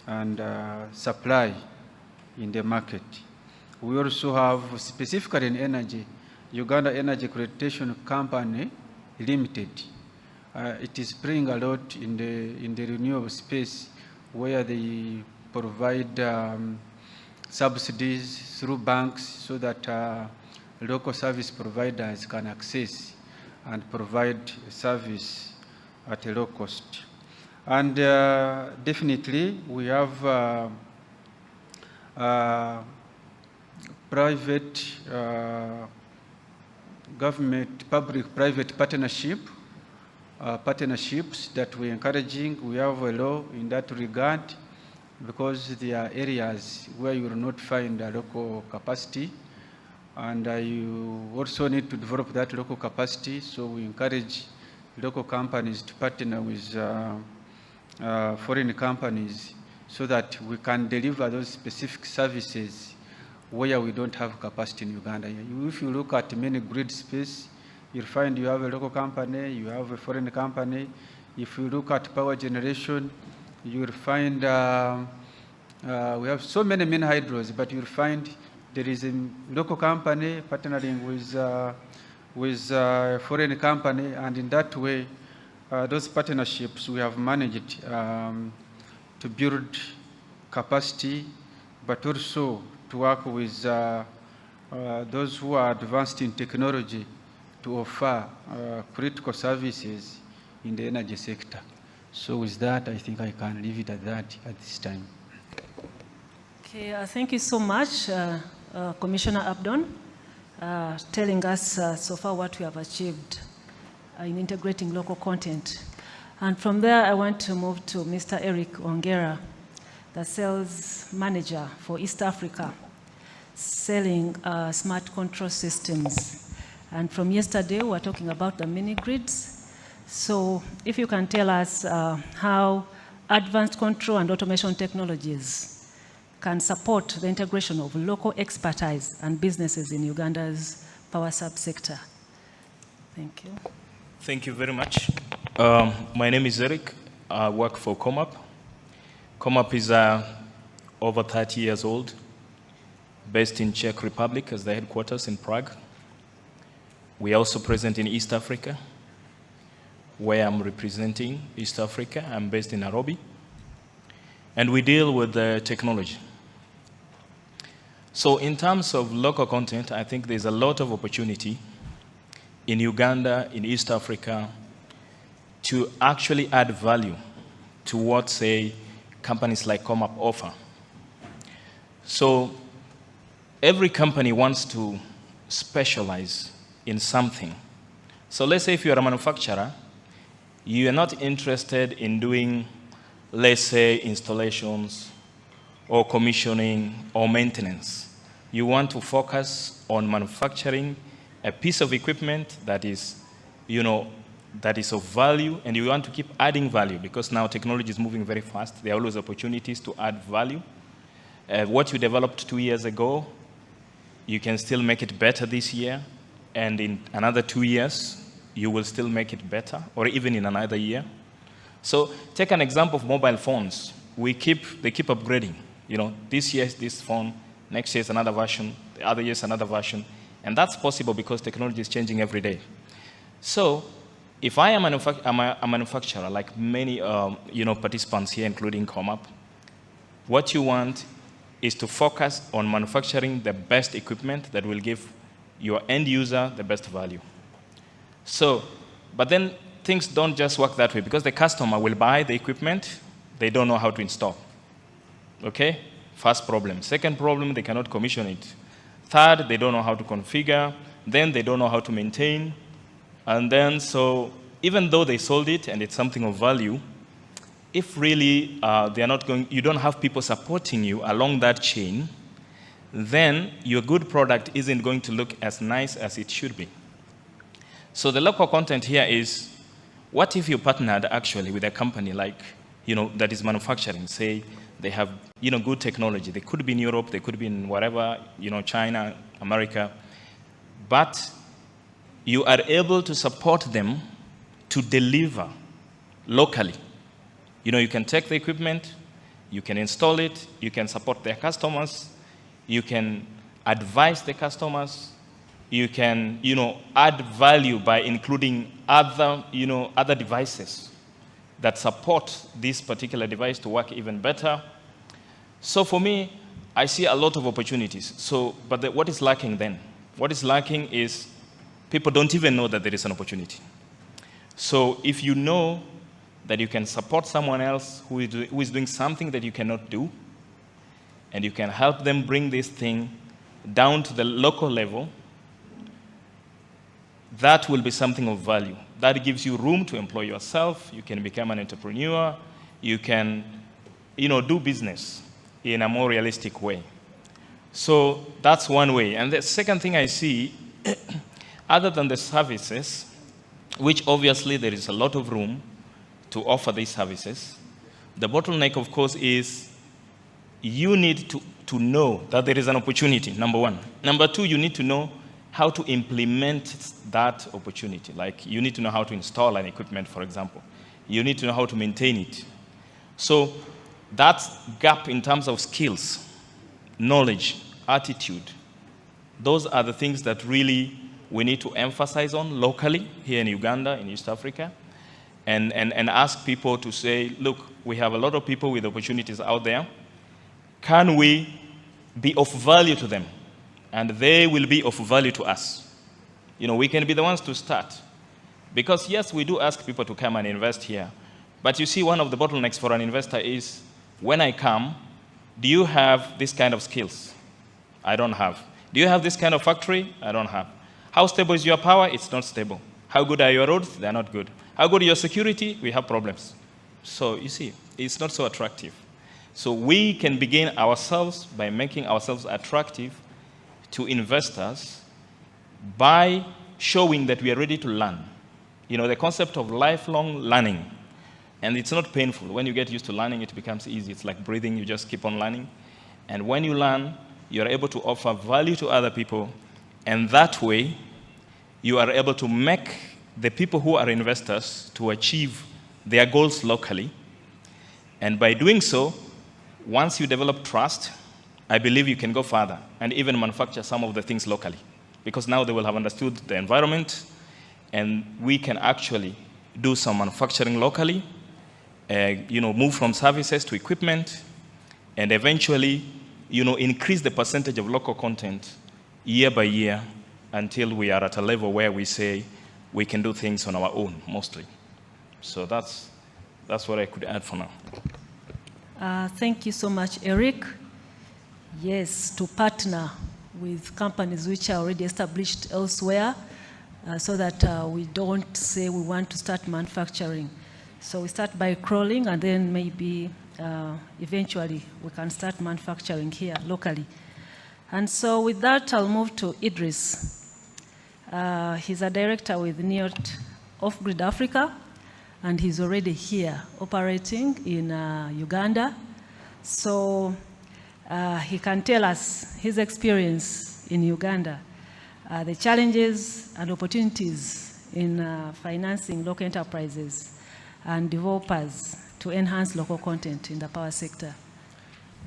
and supply in the market. We also have, specifically in energy, Uganda Energy Accreditation Company Limited. It is playing a lot in the renewable space, where they provide subsidies through banks so that local service providers can access and provide service at a low cost. And definitely we have private, government, public-private partnerships that we're encouraging. We have a law in that regard, because there are areas where you will not find a local capacity, and you also need to develop that local capacity. So we encourage local companies to partner with foreign companies, so that we can deliver those specific services where we don't have capacity in Uganda. If you look at many grid space, you'll find you have a local company, you have a foreign company. If you look at power generation, you'll find we have so many hydros, but you'll find there is a local company partnering with a foreign company, and in that way, those partnerships, we have managed to build capacity, but also to work with those who are advanced in technology to offer critical services in the energy sector. So with that, I think I can leave it at that at this time. Okay, thank you so much, Commissioner Abdon, telling us so far what we have achieved in integrating local content. And from there, I want to move to Mr. Eric Ongera, the sales manager for East Africa, selling smart control systems. And from yesterday, we're talking about the mini grids. So if you can tell us how advanced control and automation technologies can support the integration of local expertise and businesses in Uganda's power subsector. Thank you. Thank you very much. My name is Eric. I work for ComAp. ComAp is over 30 years old, based in Czech Republic as the headquarters in Prague. We are also present in East Africa, where I'm representing East Africa. I'm based in Nairobi. And we deal with the technology. So in terms of local content, I think there's a lot of opportunity in Uganda, in East Africa, to actually add value to what, say, companies like ComAp offer. So every company wants to specialize in something. So let's say if you're a manufacturer, you are not interested in doing, let's say, installations or commissioning or maintenance. You want to focus on manufacturing a piece of equipment that is, that is of value, and you want to keep adding value because now technology is moving very fast. There are always opportunities to add value. What you developed 2 years ago, you can still make it better this year, and in another 2 years, you will still make it better, or even in another year. So take an example of mobile phones. They keep upgrading. This year is this phone, next year is another version, the other year is another version. And that's possible because technology is changing every day. So if I am a manufacturer, like many participants here, including ComAp, what you want is to focus on manufacturing the best equipment that will give your end user the best value. So, but then things don't just work that way because the customer will buy the equipment, they don't know how to install. Okay? First problem. Second problem, they cannot commission it. Third, they don't know how to configure. Then they don't know how to maintain. And then, so even though they sold it and it's something of value, if really you don't have people supporting you along that chain, then your good product isn't going to look as nice as it should be. So the local content here is, what if you partnered actually with a company like, that is manufacturing, say they have, good technology. They could be in Europe, they could be in wherever, China, America, but you are able to support them to deliver locally. You can take the equipment, You can install it, you can support their customers, you can advise the customers, you can, add value by including other devices that support this particular device to work even better. So for me, I see a lot of opportunities. But what is lacking then? What is lacking is people don't even know that there is an opportunity. So if you know that you can support someone else who is doing something that you cannot do, and you can help them bring this thing down to the local level, that will be something of value. That gives you room to employ yourself. You can become an entrepreneur. You can, do business in a more realistic way. So that's one way. And the second thing I see, other than the services, which obviously there is a lot of room to offer these services, the bottleneck, of course, is you need to know that there is an opportunity, number one. Number two, you need to know how to implement that opportunity. Like, you need to know how to install an equipment, for example. You need to know how to maintain it. So that gap in terms of skills, knowledge, attitude, those are the things that really we need to emphasize on locally here in Uganda, in East Africa, and ask people to say, look, we have a lot of people with opportunities out there. Can we be of value to them? And they will be of value to us. We can be the ones to start. Because yes, we do ask people to come and invest here. But you see, one of the bottlenecks for an investor is, when I come, do you have this kind of skills? I don't have. Do you have this kind of factory? I don't have. How stable is your power? It's not stable. How good are your roads? They're not good. How good is your security? We have problems. So you see, it's not so attractive. So we can begin ourselves by making ourselves attractive to investors by showing that we are ready to learn. The concept of lifelong learning. And it's not painful. When you get used to learning, it becomes easy. It's like breathing. You just keep on learning. And when you learn, you're able to offer value to other people. And that way, you are able to make the people who are investors to achieve their goals locally. And by doing so, once you develop trust, I believe you can go further and even manufacture some of the things locally. Because now they will have understood the environment, and we can actually do some manufacturing locally, move from services to equipment, and eventually, increase the percentage of local content year by year until we are at a level where we say we can do things on our own, mostly. So that's what I could add for now. Thank you so much, Eric. Yes, to partner with companies which are already established elsewhere, so that we don't say we want to start manufacturing. So we start by crawling, and then maybe eventually we can start manufacturing here locally. And so with that, I'll move to Idris. He's a director with NIOT Off-Grid Africa, and he's already here operating in Uganda. So he can tell us his experience in Uganda, the challenges and opportunities in financing local enterprises and developers to enhance local content in the power sector.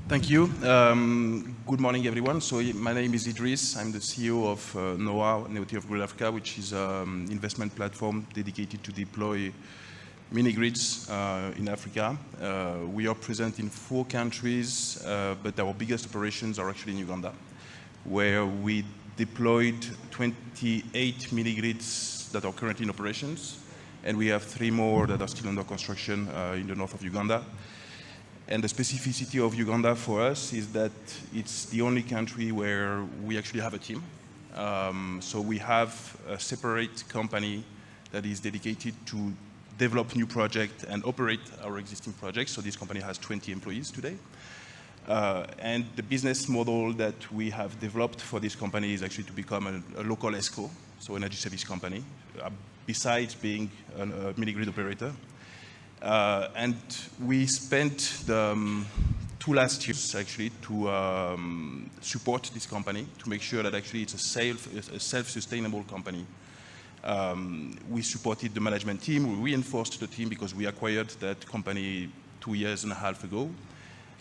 Thank you. Good morning, everyone. So my name is Idris. I'm the CEO of NOAA, NIOT Off-Grid Africa, which is an investment platform dedicated to deploy mini-grids in Africa. We are present in 4 countries, but our biggest operations are actually in Uganda, where we deployed 28 mini-grids that are currently in operations, and we have 3 more that are still under construction in the north of Uganda. And the specificity of Uganda for us is that it's the only country where we actually have a team. So we have a separate company that is dedicated to develop new projects and operate our existing projects. So this company has 20 employees today. And the business model that we have developed for this company is actually to become a local ESCO, so energy service company, besides being a mini-grid operator. And we spent the 2 last years actually to support this company, to make sure that actually it's a self-sustainable company. We supported the management team, we reinforced the team because we acquired that company 2.5 years ago.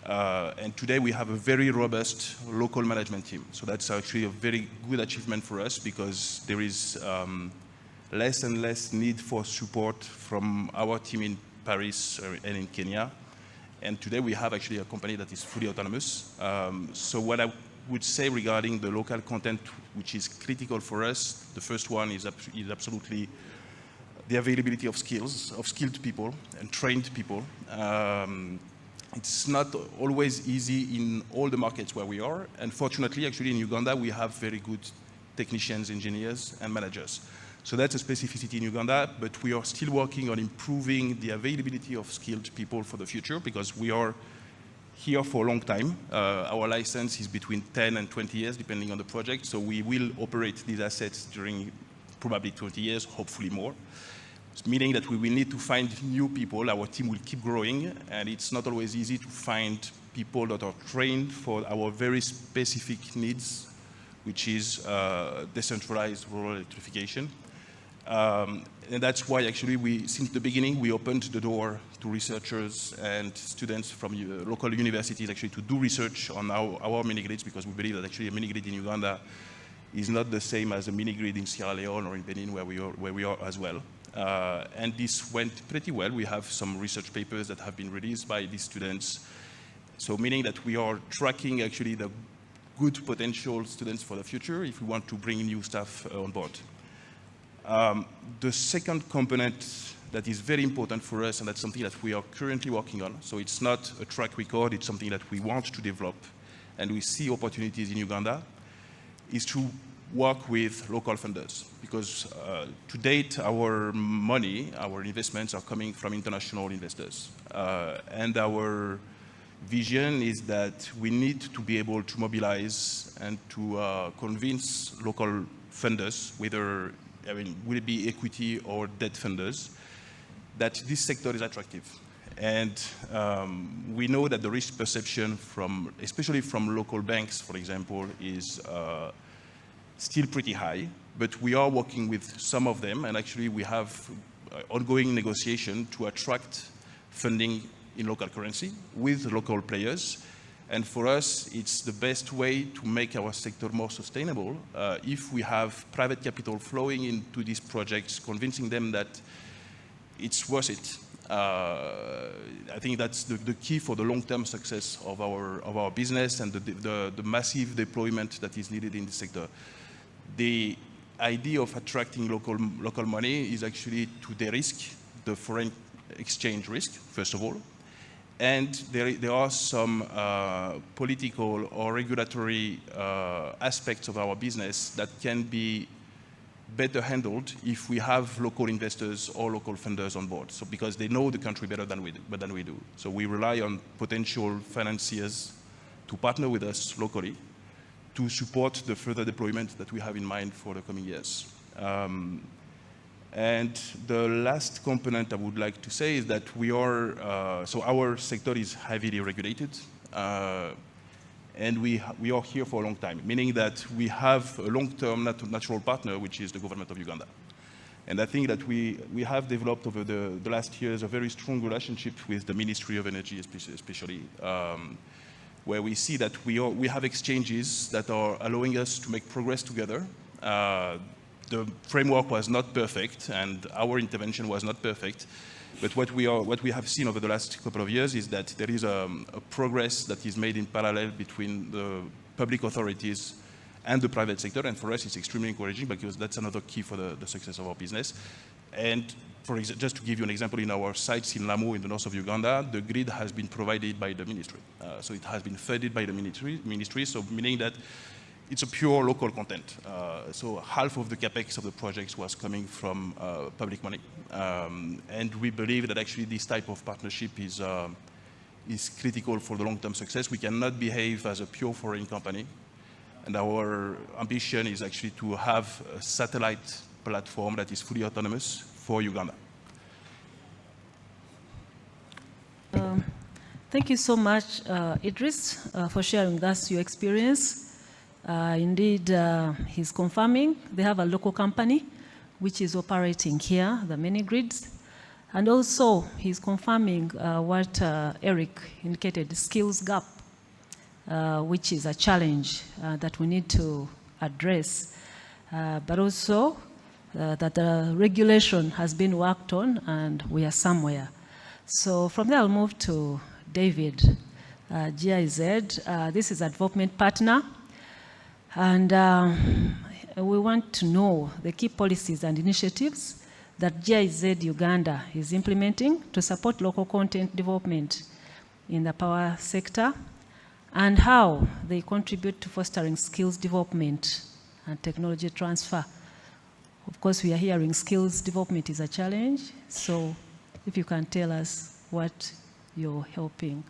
And today we have a very robust local management team. So that's actually a very good achievement for us because there is less and less need for support from our team in Paris and in Kenya. And today we have actually a company that is fully autonomous. So what I would say regarding the local content, which is critical for us, the first one is absolutely the availability of skills, of skilled people and trained people. It's not always easy in all the markets where we are. And fortunately, actually in Uganda, we have very good technicians, engineers, and managers. So that's a specificity in Uganda, but we are still working on improving the availability of skilled people for the future because we are here for a long time. Our license is between 10 and 20 years, depending on the project. So we will operate these assets during probably 20 years, hopefully more. Meaning that we will need to find new people. Our team will keep growing, and it's not always easy to find people that are trained for our very specific needs, which is decentralized rural electrification. And that's why actually since the beginning, we opened the door to researchers and students from local universities actually to do research on our mini-grids, because we believe that actually a mini-grid in Uganda is not the same as a mini-grid in Sierra Leone or in Benin where we are as well. And this went pretty well. We have some research papers that have been released by these students. So meaning that we are tracking actually the good potential students for the future if we want to bring new staff on board. The second component that is very important for us, and that's something that we are currently working on, so it's not a track record, it's something that we want to develop, and we see opportunities in Uganda, is to work with local funders. Because to date, our money, our investments are coming from international investors. And our vision is that we need to be able to mobilize and to convince local funders, whether, will it be equity or debt funders, that this sector is attractive. And we know that the risk perception especially from local banks, for example, is still pretty high, but we are working with some of them, and actually we have ongoing negotiation to attract funding in local currency with local players. And for us, it's the best way to make our sector more sustainable if we have private capital flowing into these projects, convincing them that it's worth it. I think that's the key for the long-term success of our business and the massive deployment that is needed in the sector. The idea of attracting local money is actually to de-risk the foreign exchange risk, first of all. And there are some political or regulatory aspects of our business that can be better handled if we have local investors or local funders on board. So because they know the country better than we do. So we rely on potential financiers to partner with us locally to support the further deployment that we have in mind for the coming years. And the last component I would like to say is that we are, so our sector is heavily regulated, and we are here for a long time, meaning that we have a long-term natural partner, which is the government of Uganda. And I think that we have developed over the last years a very strong relationship with the Ministry of Energy, especially, where we see that we have exchanges that are allowing us to make progress together. The framework was not perfect, and our intervention was not perfect. But what we have seen over the last couple of years is that there is a progress that is made in parallel between the public authorities and the private sector. And for us, it's extremely encouraging because that's another key for the success of our business. And just to give you an example, in our sites in Lamu, in the north of Uganda, the grid has been provided by the ministry. So it has been funded by the ministry, so meaning that it's a pure local content. So half of the capex of the projects was coming from public money. And we believe that actually this type of partnership is critical for the long-term success. We cannot behave as a pure foreign company. And our ambition is actually to have a satellite platform that is fully autonomous for Uganda. Thank you so much, Idris, for sharing with us your experience. Indeed, he's confirming they have a local company which is operating here, the mini grids. And also, he's confirming what Eric indicated, the skills gap, which is a challenge that we need to address, but also that the regulation has been worked on and we are somewhere. So from there, I'll move to David. GIZ, this is a development partner, and we want to know the key policies and initiatives that GIZ Uganda is implementing to support local content development in the power sector, and how they contribute to fostering skills development and technology transfer. Of course, we are hearing skills development is a challenge, so if you can tell us what you're helping.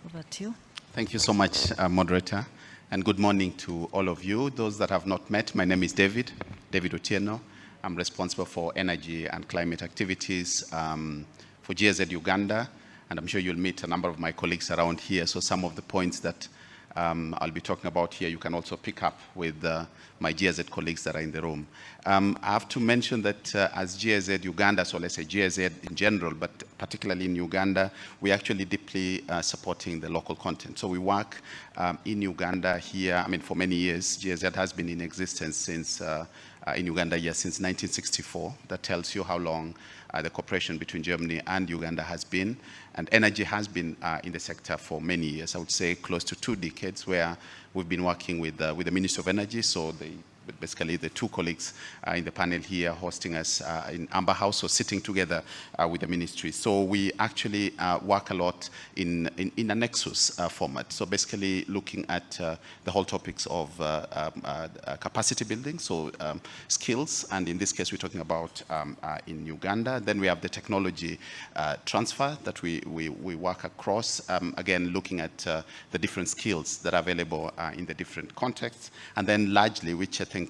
Over to you. Thank you so much, moderator, and good morning to all of you. Those that have not met, my name is David Otieno. I'm responsible for energy and climate activities for GIZ Uganda, and I'm sure you'll meet a number of my colleagues around here, so some of the points that I'll be talking about here, you can also pick up with my GIZ colleagues that are in the room. I have to mention that as GIZ Uganda, so let's say GIZ in general, but particularly in Uganda, we're actually deeply supporting the local content. So we work in Uganda here, I mean, for many years. GIZ has been in existence since, in Uganda, yes, since 1964. That tells you how long the cooperation between Germany and Uganda has been. And energy has been in the sector for many years, I would say close to 2 decades, where we've been working with the Ministry of Energy, so basically the 2 colleagues in the panel here hosting us in Amber House, so sitting together with the ministry. So we actually work a lot in a nexus format. So basically looking at the whole topics of capacity building, so skills, and in this case we're talking about in Uganda. Then we have the technology transfer that we work across, again looking at the different skills that are available in the different contexts. And then largely, which I think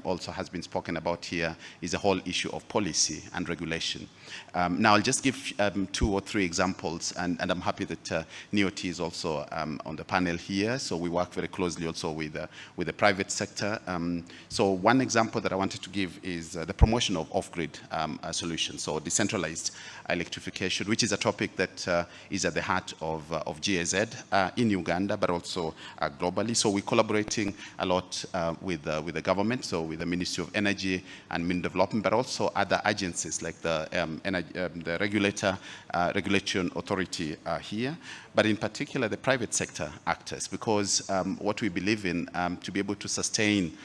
also has been spoken about here, is the whole issue of policy and regulation. Now I'll just give 2 or 3 examples, and I'm happy that NEOT is also on the panel here, so we work very closely also with the private sector. So one example that I wanted to give is the promotion of off-grid solutions, so decentralized electrification, which is a topic that is at the heart of GIZ in Uganda, but also globally. So we're collaborating a lot with the government, so with the Ministry of Energy and Min Development, but also other agencies like the regulation authority here, but in particular the private sector actors, because what we believe in to be able to sustain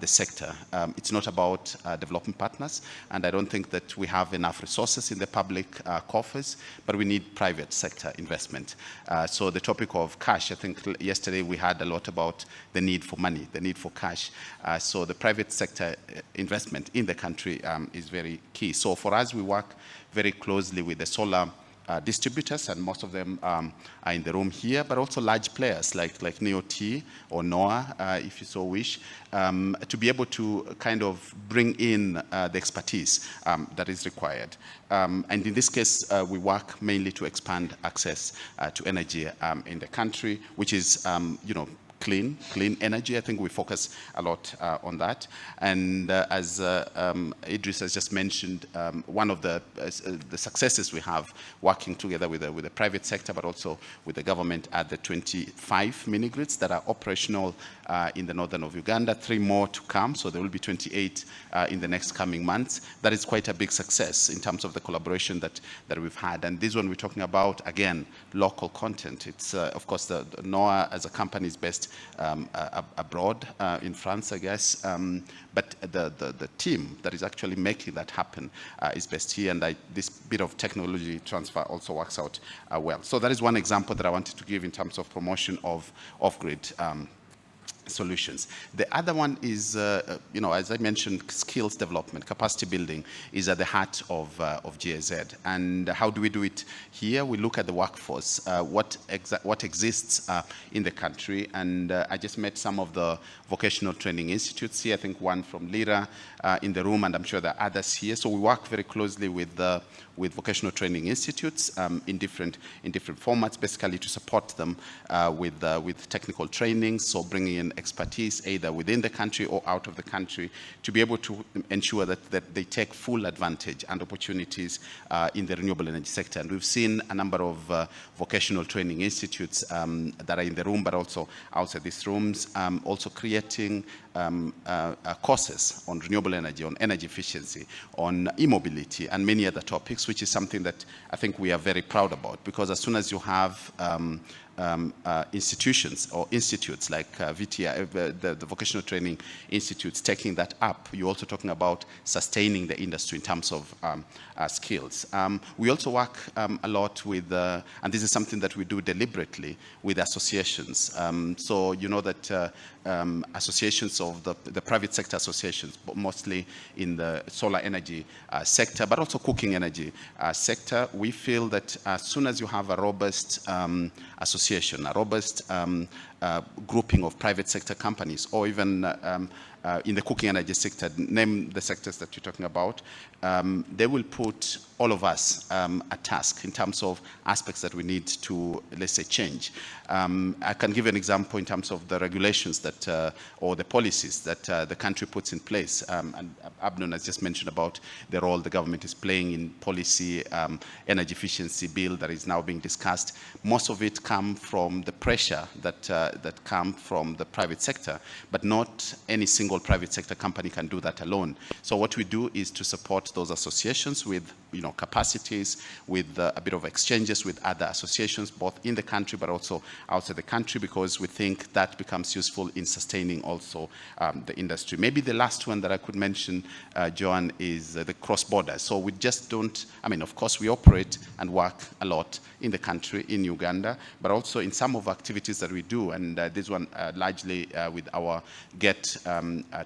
the sector, it's not about development partners, and I don't think that we have enough resources in the public coffers, but we need private sector investment. So the topic of cash, I think yesterday we had a lot about the need for money, the need for cash. So the private sector investment in the country is very key. So for us, we work very closely with the solar distributors, and most of them are in the room here, but also large players like NEOT or NOAA, if you so wish, to be able to kind of bring in the expertise that is required. And in this case, we work mainly to expand access to energy in the country, which is, clean energy. I think we focus a lot on that. And as Idris has just mentioned, one of the successes we have working together with the private sector, but also with the government, are the 25 mini-grids that are operational in the northern of Uganda, 3 more to come, so there will be 28 in the next coming months. That is quite a big success in terms of the collaboration that we've had. And this one we're talking about, again, local content. It's, of course, the NOAA as a company is based abroad in France, I guess, but the team that is actually making that happen is based here, and this bit of technology transfer also works out well. So that is one example that I wanted to give in terms of promotion of off-grid solutions. The other one is, as I mentioned, skills development, capacity building is at the heart of GIZ. And how do we do it here? We look at the workforce, what exists in the country. And I just met some of the vocational training institutes here. I think one from Lira in the room, and I'm sure there are others here. So we work very closely with vocational training institutes in different formats, basically to support them with technical training. So bringing in expertise either within the country or out of the country to be able to ensure that they take full advantage and opportunities in the renewable energy sector. And we've seen a number of vocational training institutes that are in the room, but also outside these rooms, also creating courses on renewable energy, on energy efficiency, on e-mobility, and many other topics, which is something that I think we are very proud about, because as soon as you have institutions or institutes like VTI, the vocational training institutes taking that up, you're also talking about sustaining the industry in terms of skills. We also work a lot with, and this is something that we do deliberately, with associations. So you know that associations of the private sector associations, but mostly in the solar energy sector, but also cooking energy sector, we feel that as soon as you have a robust association, a robust grouping of private sector companies, or even in the cooking energy sector, name the sectors that you're talking about, they will put all of us at task in terms of aspects that we need to, let's say, change. I can give an example in terms of the regulations that, or the policies that the country puts in place. And Abdon has just mentioned about the role the government is playing in policy, energy efficiency bill that is now being discussed. Most of it come from the pressure that come from the private sector, but not any single private sector company can do that alone. So what we do is to support those associations with, you know, capacities, with a bit of exchanges with other associations, both in the country but also outside the country, because we think that becomes useful in sustaining also the industry. Maybe the last one that I could mention, Joan, is the cross-border. So we just don't, I mean, of course we operate and work a lot in the country, in Uganda, but also in some of activities that we do, and this one largely with our Get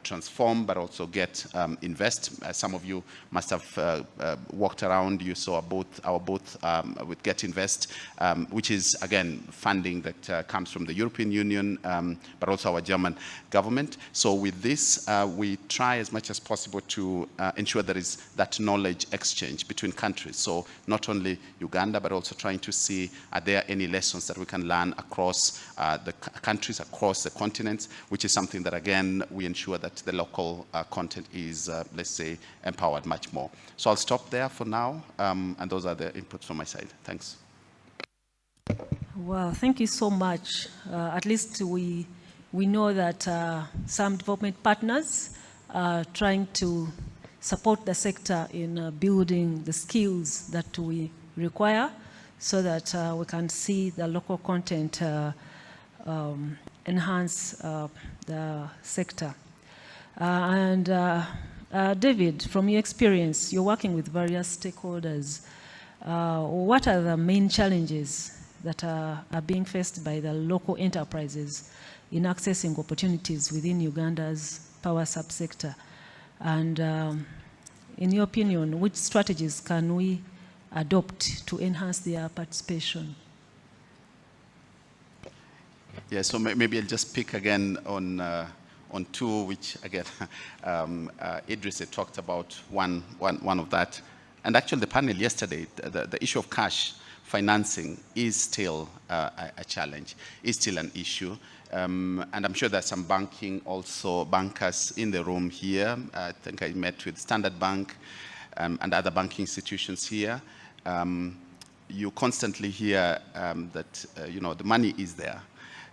Transform, but also Get Invest. Some of you must have walked around, you saw our booth with Get Invest, which is, again, funding that comes from the European Union, but also our German government. So with this, we try as much as possible to ensure there is that knowledge exchange between countries. So not only Uganda, but also trying to see, are there any lessons that we can learn across the countries, across the continents, which is something that, again, we ensure that the local content is, let's say, empowered much more. So I'll stop there for now, and those are the inputs from my side. Thanks. Well, thank you so much. At least we know that some development partners are trying to support the sector in building the skills that we require, so that we can see the local content enhance the sector. David, from your experience, you're working with various stakeholders. What are the main challenges that are being faced by the local enterprises in accessing opportunities within Uganda's power subsector? And in your opinion, which strategies can we adopt to enhance their participation? Yeah, so maybe I'll just pick again on two, which again, Idris had talked about one of that. And actually the panel yesterday, the issue of cash financing is still a challenge, is still an issue. And I'm sure there's some bankers in the room here. I think I met with Standard Bank and other banking institutions here. You constantly hear that, you know, the money is there.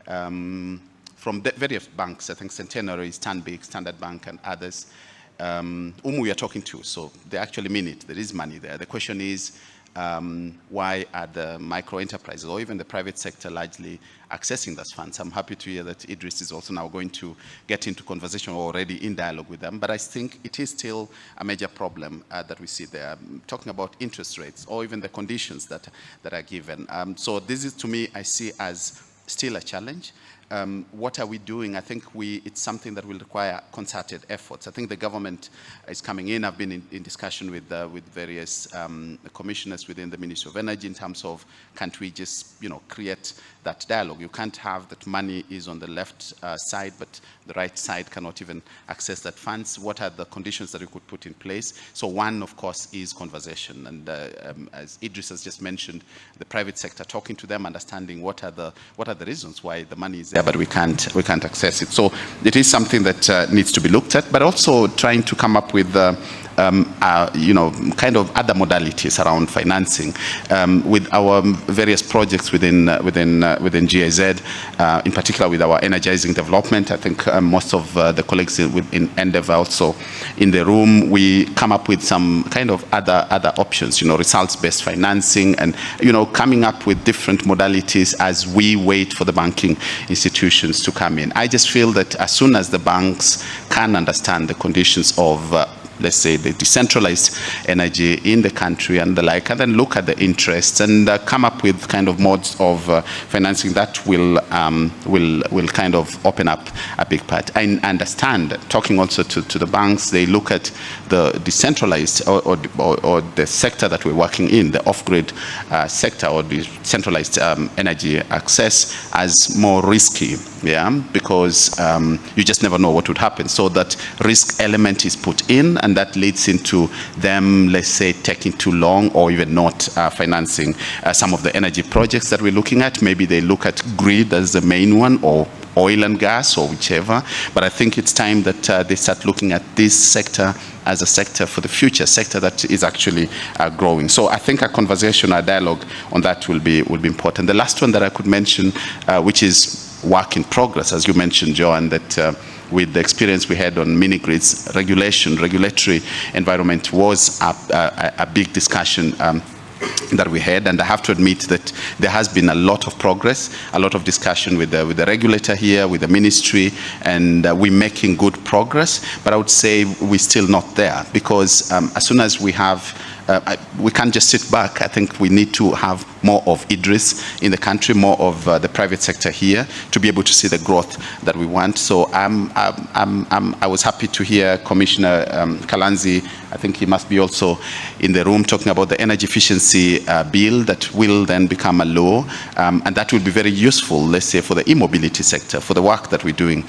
From the various banks, I think Centenary, Stanbic, Standard Bank, and others, whom we are talking to. So they actually mean it. There is money there. The question is, why are the micro enterprises or even the private sector largely accessing those funds? I'm happy to hear that Idris is also now going to get into conversation, or already in dialogue with them. But I think it is still a major problem that we see there. Talking about interest rates or even the conditions that are given. So this is, to me, I see as still a challenge. What are we doing? I think it's something that will require concerted efforts. I think the government is coming in. I've been in discussion with various commissioners within the Ministry of Energy in terms of, can't we just, you know, create that dialogue? You can't have that money is on the left side, but the right side cannot even access that funds. What are the conditions that you could put in place? So one, of course, is conversation. And as Idris has just mentioned, the private sector, talking to them, understanding what are the reasons why the money is there. there, but we can't access it. So it is something that needs to be looked at, but also trying to come up with you know, kind of other modalities around financing with our various projects within GIZ, in particular with our energizing development. I think most of the colleagues in Endeavour also in the room, we come up with some kind of other options, you know, results-based financing, and, you know, coming up with different modalities as we wait for the banking institutions to come in. I just feel that as soon as the banks can understand the conditions of let's say the decentralized energy in the country and the like, and then look at the interests and come up with kind of modes of financing that will kind of open up a big part. I understand, talking also to the banks, they look at the decentralized or the sector that we're working in, the off-grid sector or the centralized energy access as more risky, yeah, because you just never know what would happen. So that risk element is put in, and that leads into them, let's say, taking too long or even not financing some of the energy projects that we're looking at. Maybe they look at grid as the main one, or oil and gas, or whichever. But I think it's time that they start looking at this sector as a sector for the future, sector that is actually growing. So I think a conversation, a dialogue on that will be important. The last one that I could mention, which is work in progress, as you mentioned, Joanne, that with the experience we had on mini-grids, regulatory environment was a big discussion that we had, and I have to admit that there has been a lot of progress, a lot of discussion with the regulator here, with the ministry, and we're making good progress, but I would say we're still not there, because as soon as we have we can't just sit back. I think we need to have more of Idris in the country, more of the private sector here, to be able to see the growth that we want. So I was happy to hear Commissioner Kalanzi, I think he must be also in the room, talking about the energy efficiency bill that will then become a law, and that will be very useful, let's say, for the e-mobility sector, for the work that we're doing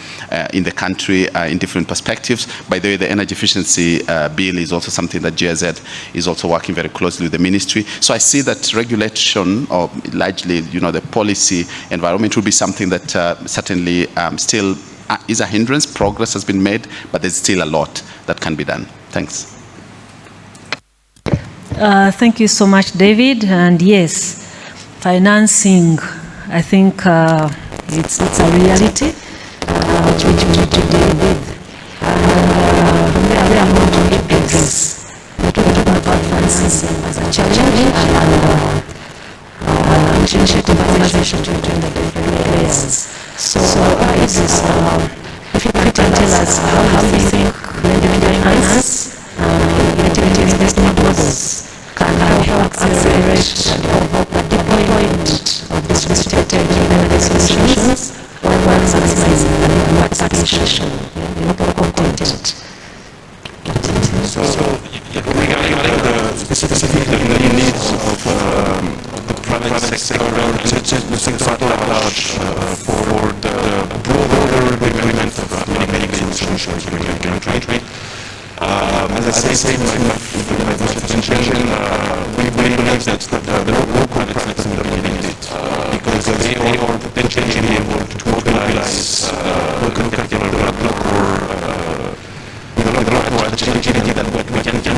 in the country in different perspectives. By the way, the energy efficiency bill is also something that GIZ is also working very closely with the ministry. So I see that regulation, or largely, you know, the policy environment, will be something that certainly still is a hindrance. Progress has been made, but there's still a lot that can be done. Thanks. Thank you so much, David. And yes, financing, I think it's a reality which we need to deal with. And we are going to address. We're talking about financing as a challenge and initiative conversation between the different players. So if you can tell us how you think blended finance and integrated investment models can help accelerate the deployment of distributed energy solutions while maximizing the participation in local content. So regarding the specific needs of the private sector, the sector at large, for the broader deployment of many solutions in the country, as I say in my presentation, we believe that the local private sector will need it, because they are potentially able to mobilize local capital or the local agility that what we can do.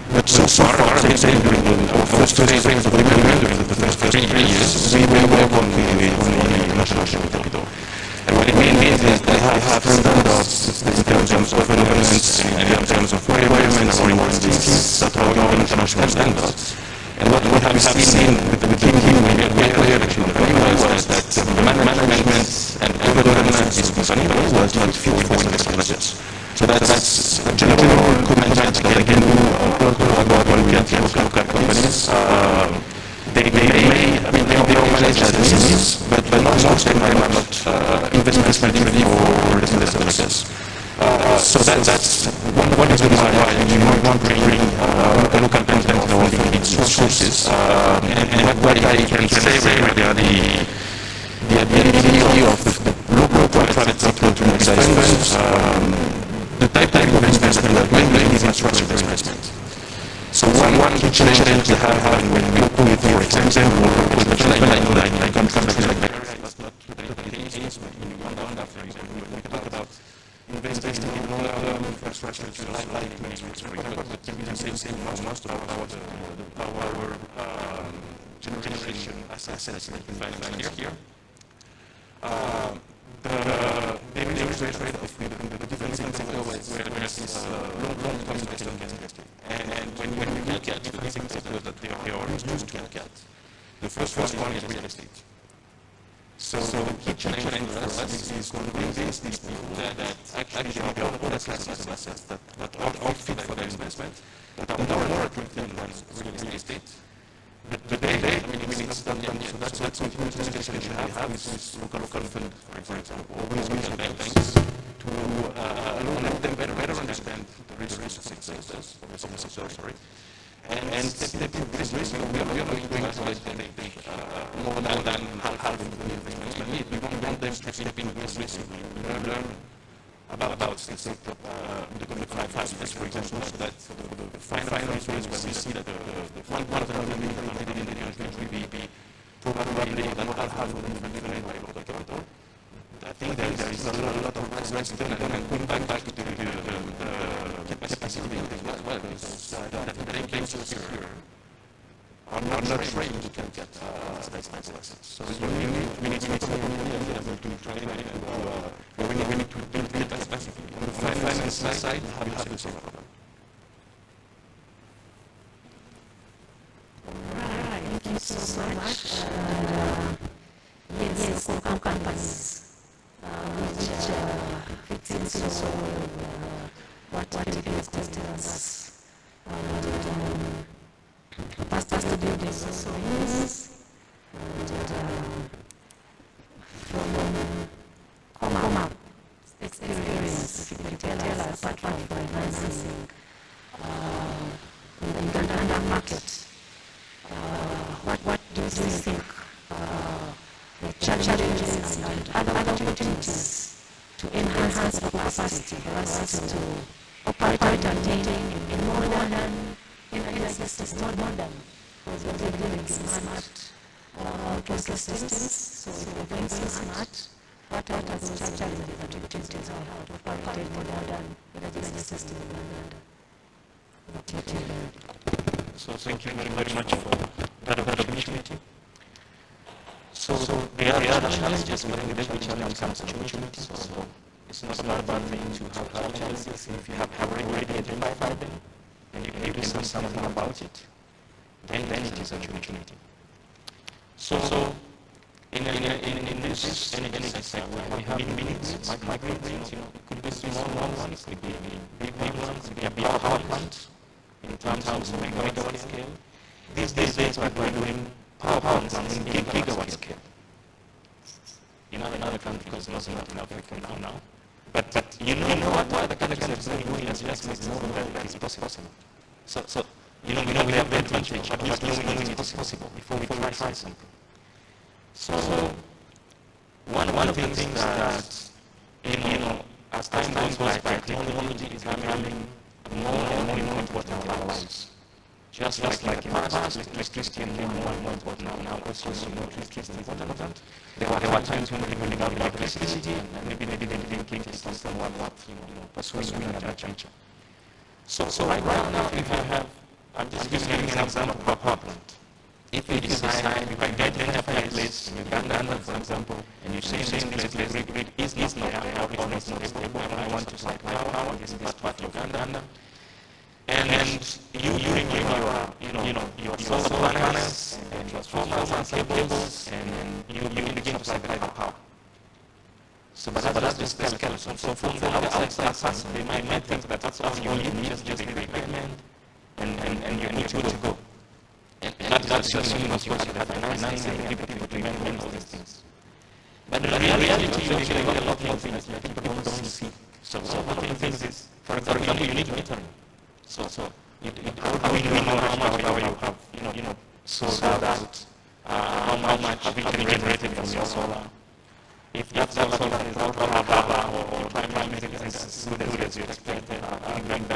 But so far, during our first phase of deployment, during the first 3 years, we were working with only national capital. And what it means is they have standards in terms of governance, in terms of requirements or activities that are international standards. And what we have seen with the team when we acquired was that the management and governance is concerned was not fit for investors. So that's a general comment that I can do about when we have local companies. They are managed as business, but not most of them are not investment ready for investors. So that's one reason why we want to bring local content on its sources. And what I can say regarding the ability of the local private sector to make investments, the type of investments that we are doing is infrastructure investment. So one key challenge we have when we go with, for example, like contracts like infrastructure, lighting, but you can say for most of the power generation assets that we find here. There is a trade-off between the different sectors where there's this long-term investment. And when we look at the different sectors that they are used to look at, the first one is real estate. So the key challenge for us is convince these people that actually there are other classes of assets that are fit for their investment, that are more attractive than real estate. But today, I mean, it's done, so that's something discussion we have with local fund, for example, or with regional banks to let them better understand the risks of sectors, and step in this risk. We are not going to let them take more than half of the investment. We want them to step in this risk. We learn about the sector, the five steps, for example, so that the final answer is when we see that one of the companies in the country will be probably more than half of the investment by local capital. I think there is a lot of risk then, and going back to the capacity building as well, because the places here are not trained to get assets. So we need to train and we need to build capacity. On the finance side, we have the same problem. Right, thank you so much. Yes, local companies, which fits in so well what David has told us. Pastor David also is from ComAp experience, if you can tell us, apart from financing in the Ugandan market, what do you think the challenges and other opportunities to enhance the capacity for us to operate and maintain in modern, more modern, because we're dealing with smart ecosystems, so we're going smart. What are those challenges and opportunities to operate in modern energy systems in Uganda? So thank you very much for that opportunity. So there are challenges, but with every challenge comes opportunities. So it's not a bad thing to have challenges. If you have already identified them and you can do something about it, then it is an opportunity. So in this energy sector, we have micro grids, it could be small ones, it could be big ones, it could be a power plant in terms of megawatt scale. These days we're doing power plants in gigawatt scale. In other countries, not in Africa now. But you know what the countries are doing is just make more that is possible. So we have the advantage, but not knowing it is possible before we try something. So one of the things that as time goes by, technology is becoming more and more important in our lives. Just like in the past, electricity became more and more important. Now also electricity is important. There were times when people didn't have electricity, and maybe they didn't think it was somewhat pursuing another future. So right now, if you have, I'm just giving an example of a power plant. If you decide, if I identify a place in Uganda, for example, and you say this place grid is not or it's not stable, and I want to supply power in this part of Uganda, and you bring your solar panels and your transformers and cables, and you begin to supply the power. So, but that's just the skeleton. So from the outside person, they might think that that's all you need, just the equipment, and you're good to go. And that's assuming, of course, you have financing and people to implement all these things. But in reality, you actually got a lot more things that people don't see. So one of the things is, for example, you need metering. So how do you know how much power you have, sold out, how much have you generated from your solar? If that solar is not or prime is as good as you expected,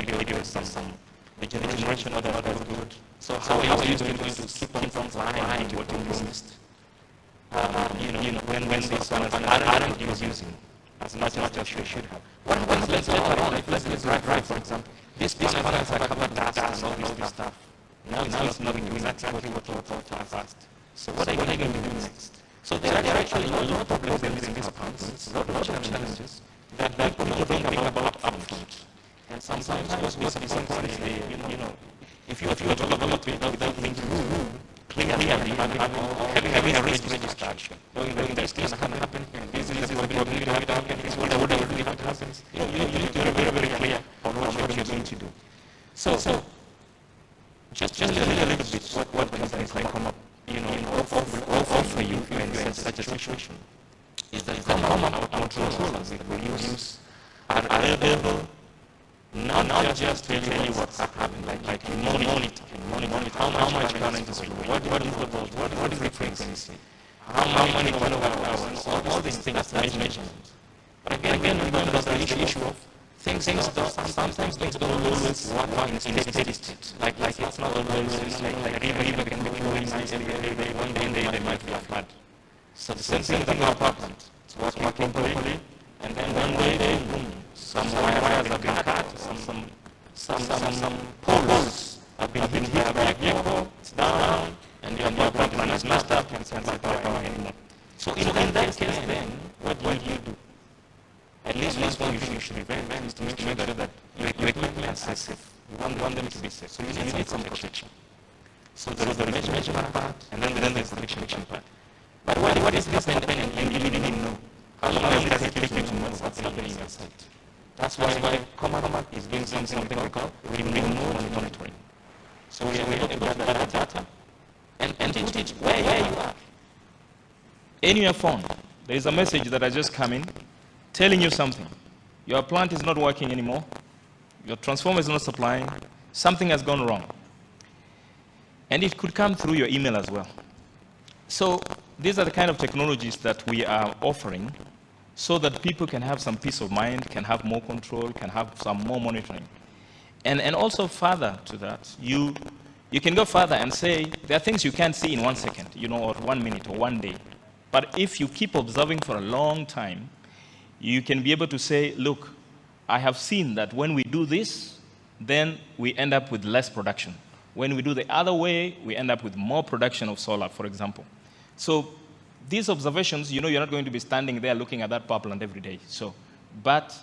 you give some the generation of the other is good. So how are you going to keep on flying what you promised? When this one is aren't using. as much as they should have. Let's drive, for example. These panels are covered dust and all this stuff. Now it's not doing exactly what you thought at first. So what are you going to do next? So there are actually a lot of problems in these plants, a lot of challenges that people don't think about upfront. And sometimes what these things, if you develop it without thinking clearly, having a risk register, knowing these things can happen, this is the probability to happen, this is what really happens, you need to be very, very clear on what you're going to do. So just a little bit what companies like ComAp offer you in such a situation is that ComAp controllers that we use are available not just to tell you what's happening, like you monitor how much current is flowing, what is the voltage, what is the frequency, how many kilowatt hours, all these things, that's measurement. But again, remember the issue of things sometimes things don't always work in steady state. Like it's not always like a river can be flowing nicely every day, one day there might be a flood. So the same thing with the apartment. It's working properly, and then one day, boom, some wires have been cut, some poles have been hit by a vehicle, it's down, and your apartment is messed up and can't supply power anymore. So in that case then, what do you do? At least one you should be very is to make sure that your equipment is safe. You want them to be safe. So you need some protection. So there is the measurement part, and then there's the protection part. But what is this and you really know? How long does it take you to know what's happening on site? That's why ComAp is doing something we call remote monitoring. So we are able to gather that data and put it where you are. In your phone, there is a message that has just come in telling you something. Your plant is not working anymore. Your transformer is not supplying. Something has gone wrong. And it could come through your email as well. So these are the kind of technologies that we are offering so that people can have some peace of mind, can have more control, can have some more monitoring. And also further to that, you can go further and say there are things you can't see in 1 second, or 1 minute or 1 day. But if you keep observing for a long time, you can be able to say, look, I have seen that when we do this, then we end up with less production. When we do the other way, we end up with more production of solar, for example. So these observations, you're not going to be standing there looking at that power plant every day. But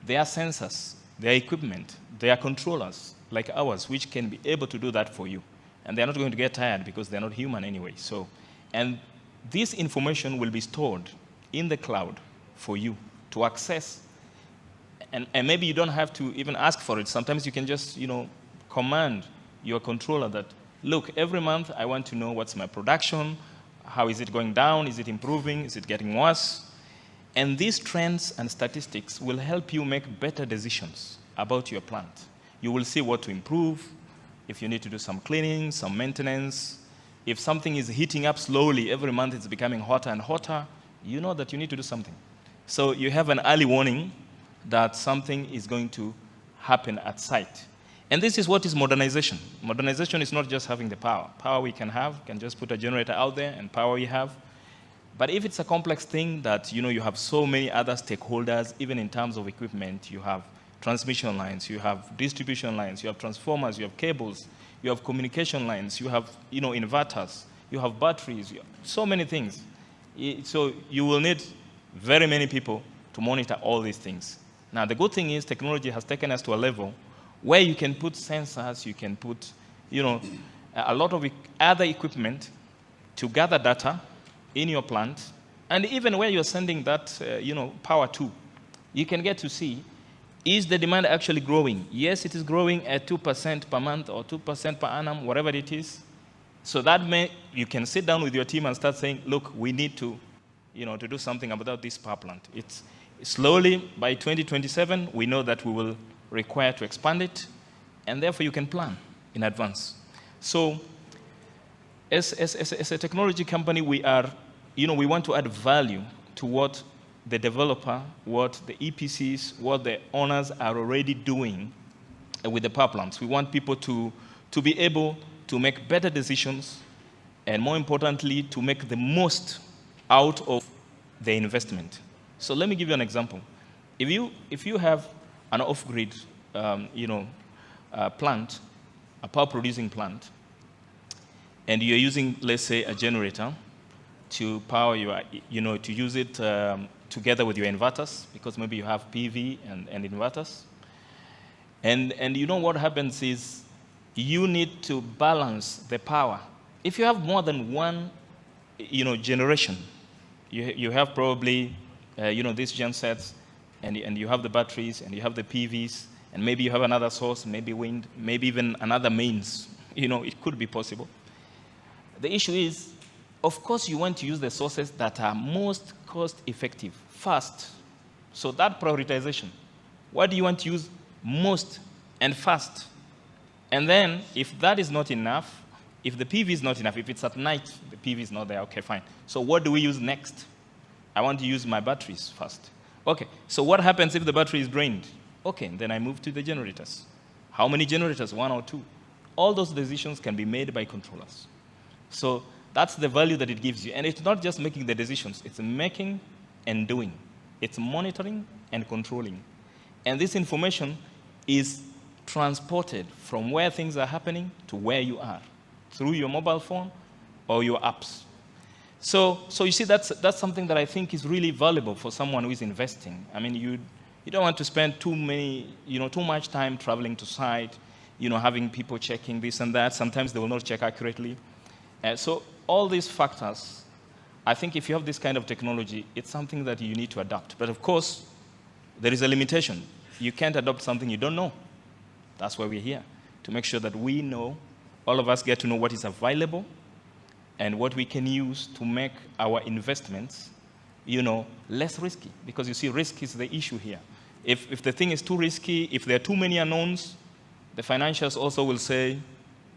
they are sensors, they are equipment, they are controllers like ours, which can be able to do that for you. And they're not going to get tired because they're not human anyway. And this information will be stored in the cloud for you to access. And maybe you don't have to even ask for it. Sometimes you can just, command your controller that, look, every month I want to know what's my production, how is it going down, is it improving, is it getting worse? And these trends and statistics will help you make better decisions about your plant. You will see what to improve, if you need to do some cleaning, some maintenance. If something is heating up slowly, every month it's becoming hotter and hotter, you know that you need to do something. So you have an early warning that something is going to happen at site. And this is what is modernization. Modernization is not just having the power. Power we can just put a generator out there and power we have. But if it's a complex thing that you have so many other stakeholders, even in terms of equipment, you have transmission lines, you have distribution lines, you have transformers, you have cables, you have communication lines, you have inverters, you have batteries, so many things. So you will need very many people to monitor all these things. Now the good thing is technology has taken us to a level where you can put sensors, you can put a lot of other equipment to gather data in your plant, and even where you're sending that power to, you can get to see, is the demand actually growing? Yes, it is growing at 2% per month or 2% per annum, whatever it is. So that you can sit down with your team and start saying, look, we need to do something about this power plant. It's slowly, by 2027, we know that we will require to expand it, and therefore you can plan in advance. So as a technology company, we want to add value to what the developer, what the EPCs, what the owners are already doing with the power plants. We want people to be able to make better decisions, and more importantly, to make the most out of the investment. So let me give you an example. If you have an off-grid, plant, a power-producing plant, and you're using, let's say, a generator to power your, to use it together with your inverters, because maybe you have PV and inverters. And you know what happens is you need to balance the power. If you have more than one, generation, you have probably, these gensets, and you have the batteries, and you have the PVs, and maybe you have another source, maybe wind, maybe even another means. It could be possible. The issue is, of course, you want to use the sources that are most cost-effective first. So that prioritization, what do you want to use most and fast? And then, if that is not enough, if the PV is not enough, if it's at night, the PV is not there, okay, fine. So what do we use next? I want to use my batteries first. Okay, so what happens if the battery is drained? Okay, then I move to the generators. How many generators, 1 or 2? All those decisions can be made by controllers. So that's the value that it gives you. And it's not just making the decisions, it's making and doing. It's monitoring and controlling. And this information is transported from where things are happening to where you are, through your mobile phone or your apps. So you see, that's something that I think is really valuable for someone who is investing. I mean, you don't want to spend too much time traveling to site, having people checking this and that. Sometimes they will not check accurately. So all these factors, I think if you have this kind of technology, it's something that you need to adapt. But of course, there is a limitation. You can't adopt something you don't know. That's why we're here, to make sure that we know, all of us get to know what is available and what we can use to make our investments, less risky. Because you see, risk is the issue here. If the thing is too risky, if there are too many unknowns, the financials also will say,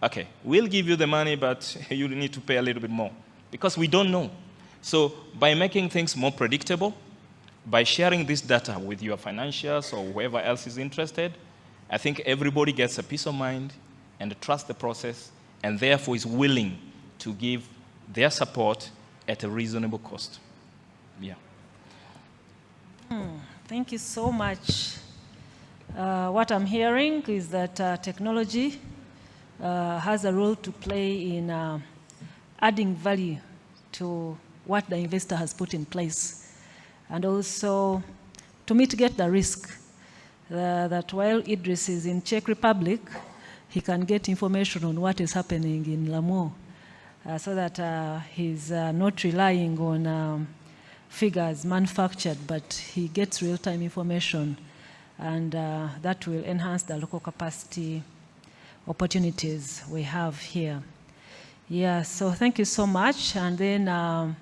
okay, we'll give you the money, but you need to pay a little bit more, because we don't know. So by making things more predictable, by sharing this data with your financials or whoever else is interested, I think everybody gets a peace of mind and trust the process, and therefore is willing to give their support at a reasonable cost. Yeah. Thank you so much. What I'm hearing is that technology has a role to play in adding value to what the investor has put in place, and also to mitigate the risk that while Idris is in Czech Republic, he can get information on what is happening in Lamu, so that he's not relying on figures manufactured, but he gets real-time information, and that will enhance the local capacity opportunities we have here. Yeah, so thank you so much. And then,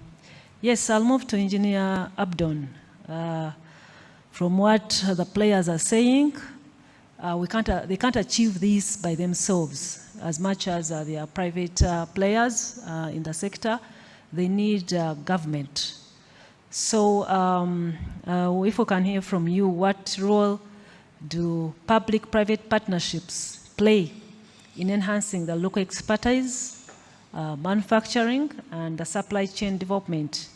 yes, I'll move to Engineer Abdon. From what the players are saying, they can't achieve this by themselves. As much as they are private players in the sector, they need government. So if we can hear from you, what role do public-private partnerships play in enhancing the local expertise, manufacturing, and the supply chain development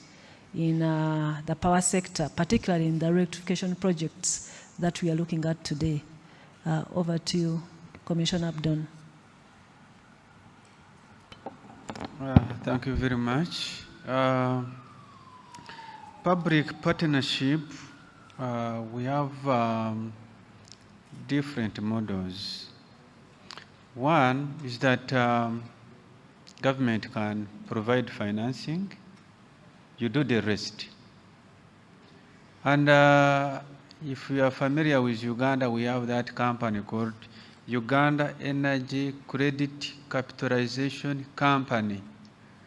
in the power sector, particularly in the rectification projects that we are looking at today? Over to you, Commissioner Abdon. Thank you very much. Public partnership, we have different models. One is that government can provide financing, you do the rest. And if you are familiar with Uganda, we have that company called Uganda Energy Credit Capitalization Company.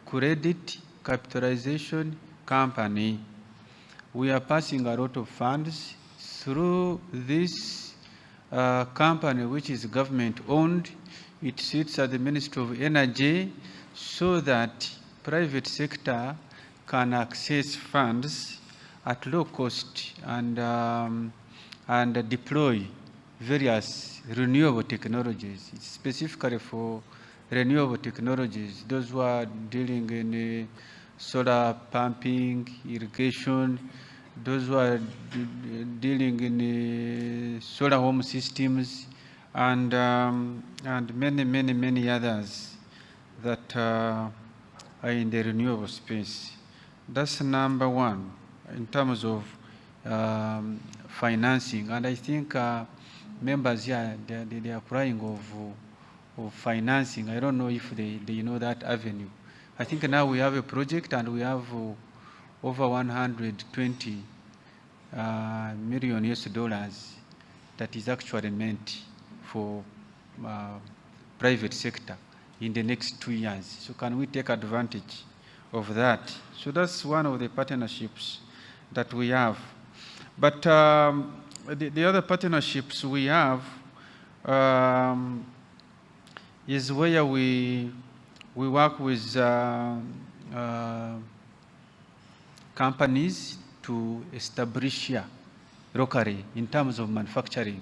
Credit Capitalization Company. We are passing a lot of funds through this company, which is government-owned. It sits at the Ministry of Energy, so that private sector can access funds at low cost and deploy various renewable technologies, specifically for renewable technologies, those who are dealing in solar pumping, irrigation, those who are dealing in solar home systems, and many others that are in the renewable space. That's number one in terms of financing. And I think members here, they are applying of financing. I don't know if they know that avenue. I think now we have a project and we have over 120 million US dollars that is actually meant for private sector in the next 2 years. So can we take advantage of that? So that's one of the partnerships that we have. But the other partnerships we have is where we work with companies to establish here locally in terms of manufacturing.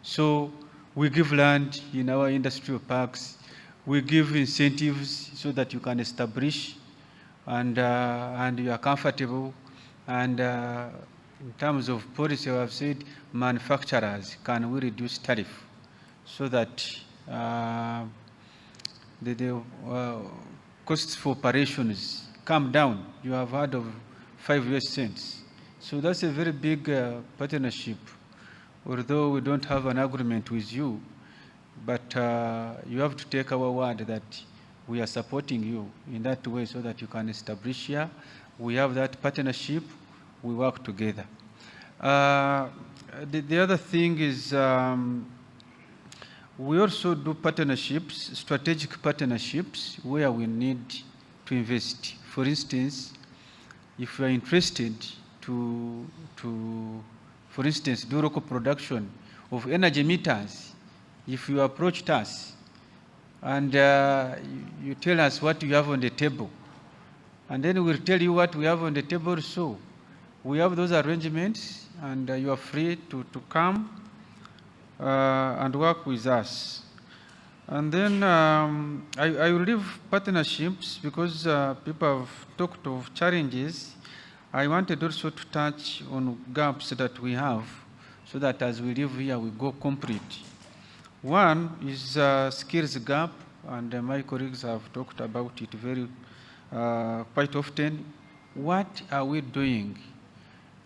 So we give land in our industrial parks. We give incentives so that you can establish and you are comfortable. And in terms of policy, I have said manufacturers, can we reduce tariff so that the costs for operations come down. You have heard of 5 US cents. So that's a very big partnership. Although we don't have an agreement with you, but you have to take our word that we are supporting you in that way so that you can establish here. We have that partnership. We work together. The other thing is we also do partnerships, strategic partnerships, where we need to invest. For instance, if you are interested to for instance, do local production of energy meters, if you approached us and you tell us what you have on the table, and then we'll tell you what we have on the table. So we have those arrangements, and you are free to come and work with us. And then I will leave partnerships because people have talked of challenges. I wanted also to touch on gaps that we have so that as we live here, we go complete. One is skills gap, and my colleagues have talked about it very quite often. What are we doing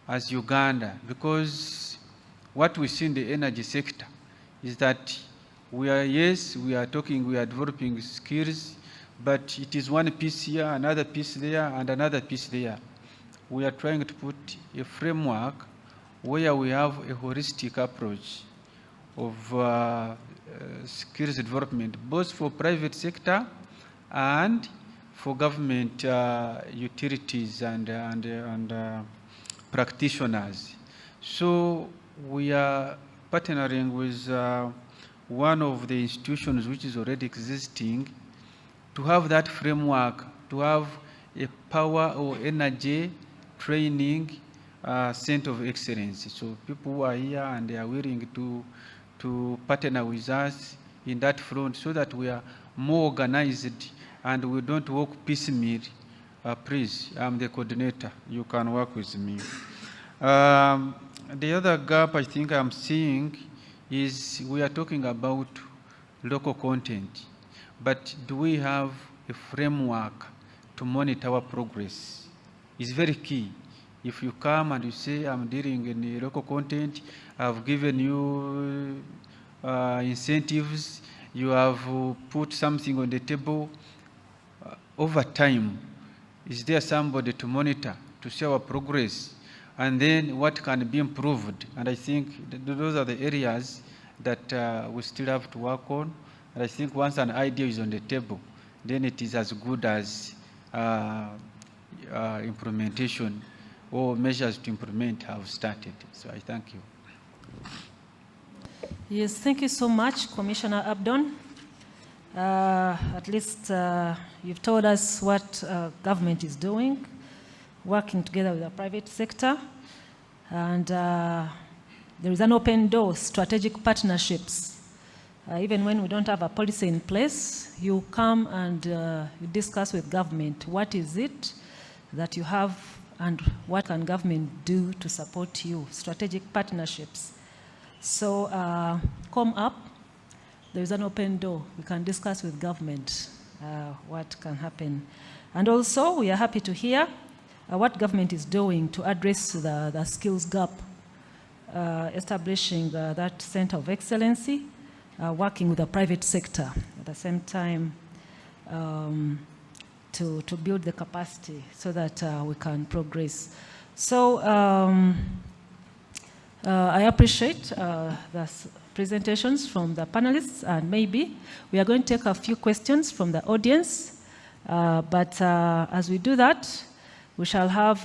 as Uganda? Because what we see in the energy sector is that we are developing skills, but it is one piece here, another piece there, and another piece there. We are trying to put a framework where we have a holistic approach of skills development, both for private sector and for government utilities and practitioners. So we are partnering with one of the institutions which is already existing to have that framework, to have a power or energy training center of excellence. So people who are here and they are willing to partner with us in that front so that we are more organized and we don't work piecemeal. Please, I'm the coordinator. You can work with me. The other gap I think I'm seeing is we are talking about local content, but do we have a framework to monitor our progress? It's very key. If you come and you say, I'm dealing in the local content, I've given you incentives, you have put something on the table, over time, is there somebody to monitor, to see our progress, and then what can be improved? And I think those are the areas that we still have to work on. And I think once an idea is on the table, then it is as good as implementation or measures to implement have started. So I thank you. Yes, thank you so much, Commissioner Abdon. At least you've told us what government is doing, working together with the private sector, and there is an open door, strategic partnerships. Even when we don't have a policy in place, you come and you discuss with government what is it that you have and what can government do to support you, strategic partnerships. So ComAp, there is an open door. We can discuss with government what can happen. And also, we are happy to hear what government is doing to address the skills gap, establishing that center of excellency, working with the private sector at the same time to build the capacity so that we can progress. So I appreciate the presentations from the panelists, and maybe we are going to take a few questions from the audience. But as we do that, we shall have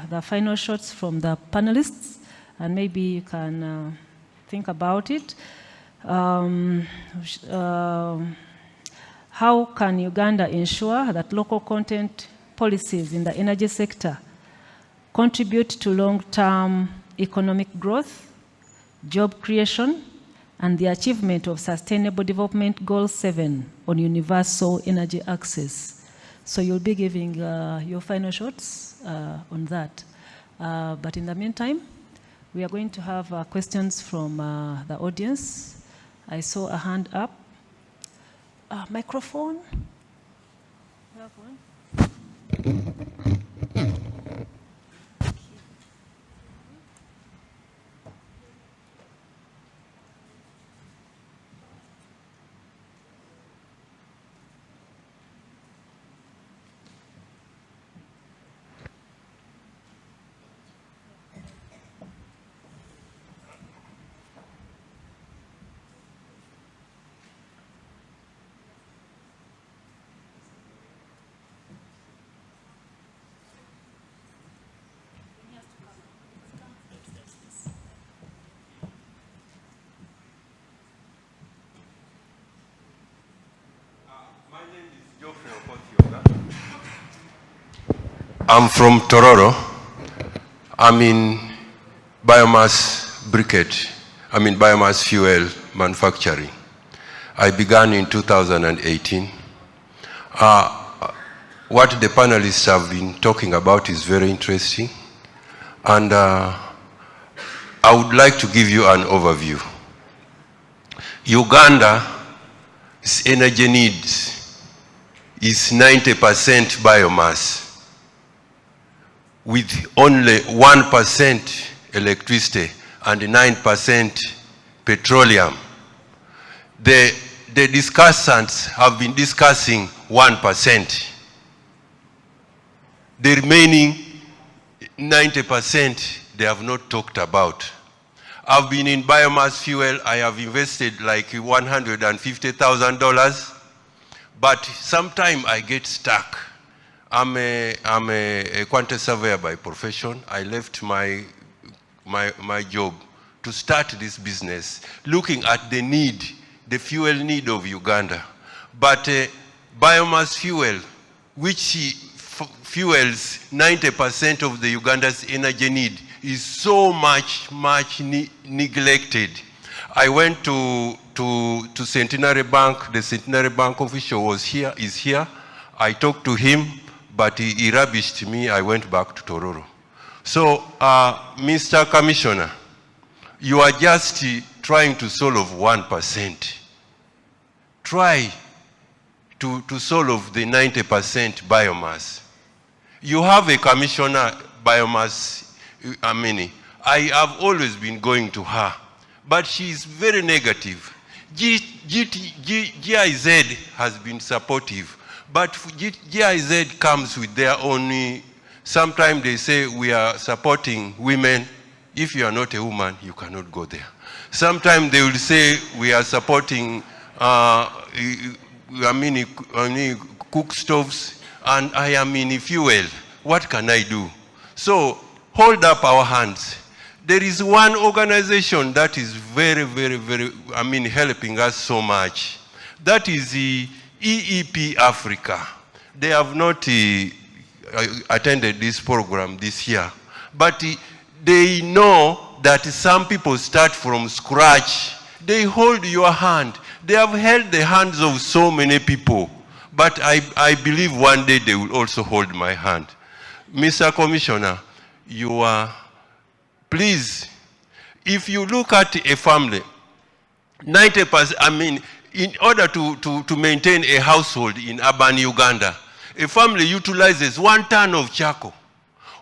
the final shots from the panelists, and maybe you can think about it. How can Uganda ensure that local content policies in the energy sector contribute to long-term economic growth, job creation, and the achievement of Sustainable Development Goal 7 on universal energy access? So you'll be giving your final shots on that. But in the meantime, we are going to have questions from the audience. I saw a hand up. Microphone? You have one? I'm from Tororo. I'm in biomass briquette. I'm in biomass fuel manufacturing. I began in 2018. What the panelists have been talking about is very interesting. And I would like to give you an overview. Uganda's energy needs is 90% biomass, with only 1% electricity and 9% petroleum. The discussants have been discussing 1%. The remaining 90% they have not talked about. I've been in biomass fuel. I have invested like $150,000, but sometimes I get stuck. I'm a quantity surveyor by profession. I left my job to start this business, looking at the need, the fuel need of Uganda. But biomass fuel, which fuels 90% of the Uganda's energy need, is so much neglected. I went to Centenary Bank. The Centenary Bank official is here. I talked to him, but he rubbished me. I went back to Tororo. So, Mr. Commissioner, you are just trying to solve 1%. Try to solve the 90% biomass. You have a commissioner biomass, I have always been going to her, but she is very negative. GIZ has been supportive, but GIZ comes with their own, sometimes they say we are supporting women. If you are not a woman, you cannot go there. Sometimes they will say we are supporting cook stoves, and I am in fuel. What can I do? So hold up our hands. There is one organization that is very, helping us so much. That is the EEP Africa. They have not attended this program this year, but they know that some people start from scratch. They hold your hand. They have held the hands of so many people, but I believe one day they will also hold my hand. Mr. Commissioner, you are, please, if you look at a family, 90%, I mean, in order to maintain a household in urban Uganda, a family utilizes 1 ton of charcoal.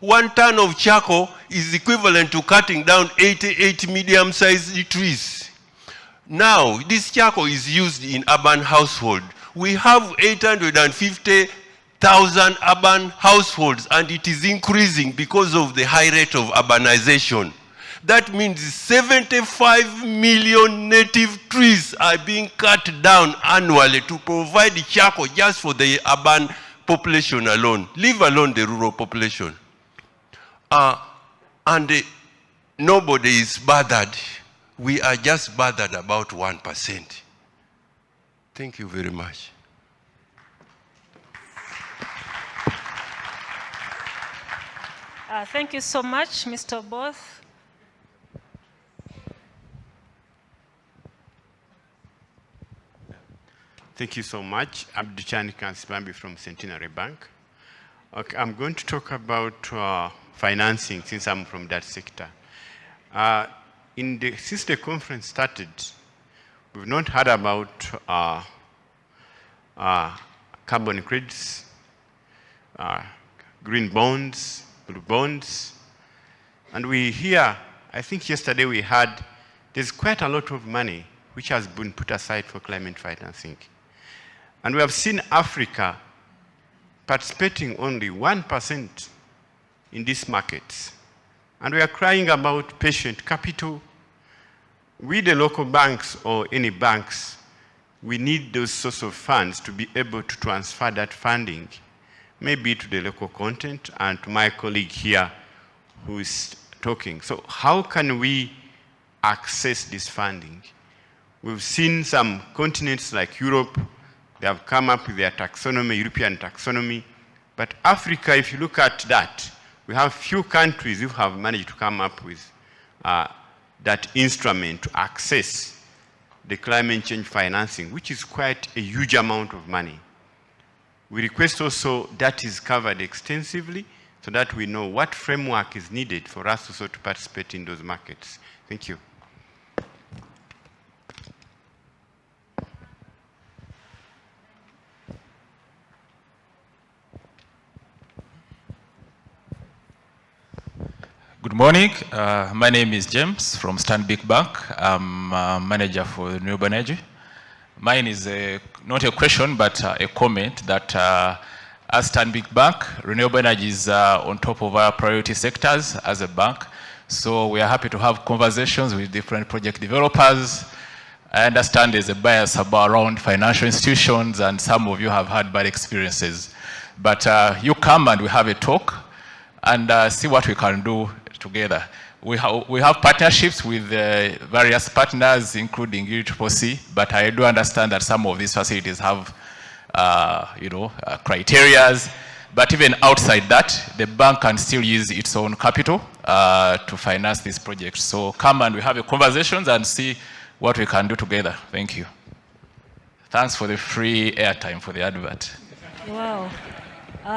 1 ton of charcoal is equivalent to cutting down 88 medium-sized trees. Now, this charcoal is used in urban household. We have 850,000 urban households, and it is increasing because of the high rate of urbanization. That means 75 million native trees are being cut down annually to provide charcoal just for the urban population alone, leave alone the rural population. Nobody is bothered. We are just bothered about 1%. Thank you very much. Thank you so much, Mr. Both. Thank you so much. Abduchani Kansipambi from Centenary Bank. Okay, I'm going to talk about financing since I'm from that sector. Since the conference started, we've not heard about carbon credits, green bonds, blue bonds. And we hear, I think yesterday we had, there's quite a lot of money which has been put aside for climate financing. And we have seen Africa participating only 1% in these markets. And we are crying about patient capital. We, the local banks or any banks, we need those sorts of funds to be able to transfer that funding, maybe to the local content and to my colleague here who is talking. So how can we access this funding? We've seen some continents like Europe, they have come up with their taxonomy, European taxonomy. But Africa, if you look at that, we have few countries who have managed to come up with that instrument to access the climate change financing, which is quite a huge amount of money. We request also that is covered extensively so that we know what framework is needed for us also to participate in those markets. Thank you. Good morning. My name is James from Stanbic Bank. I'm manager for renewable energy. Mine is not a question, but a comment that as Stanbic Bank, renewable energy is on top of our priority sectors as a bank. So we are happy to have conversations with different project developers. I understand there's a bias around financial institutions, and some of you have had bad experiences. But you come and we have a talk and see what we can do together. We have partnerships with various partners, including UNDP, but I do understand that some of these facilities have, criterias. But even outside that, the bank can still use its own capital to finance these projects. So come and we have a conversations and see what we can do together. Thank you. Thanks for the free airtime for the advert. Wow.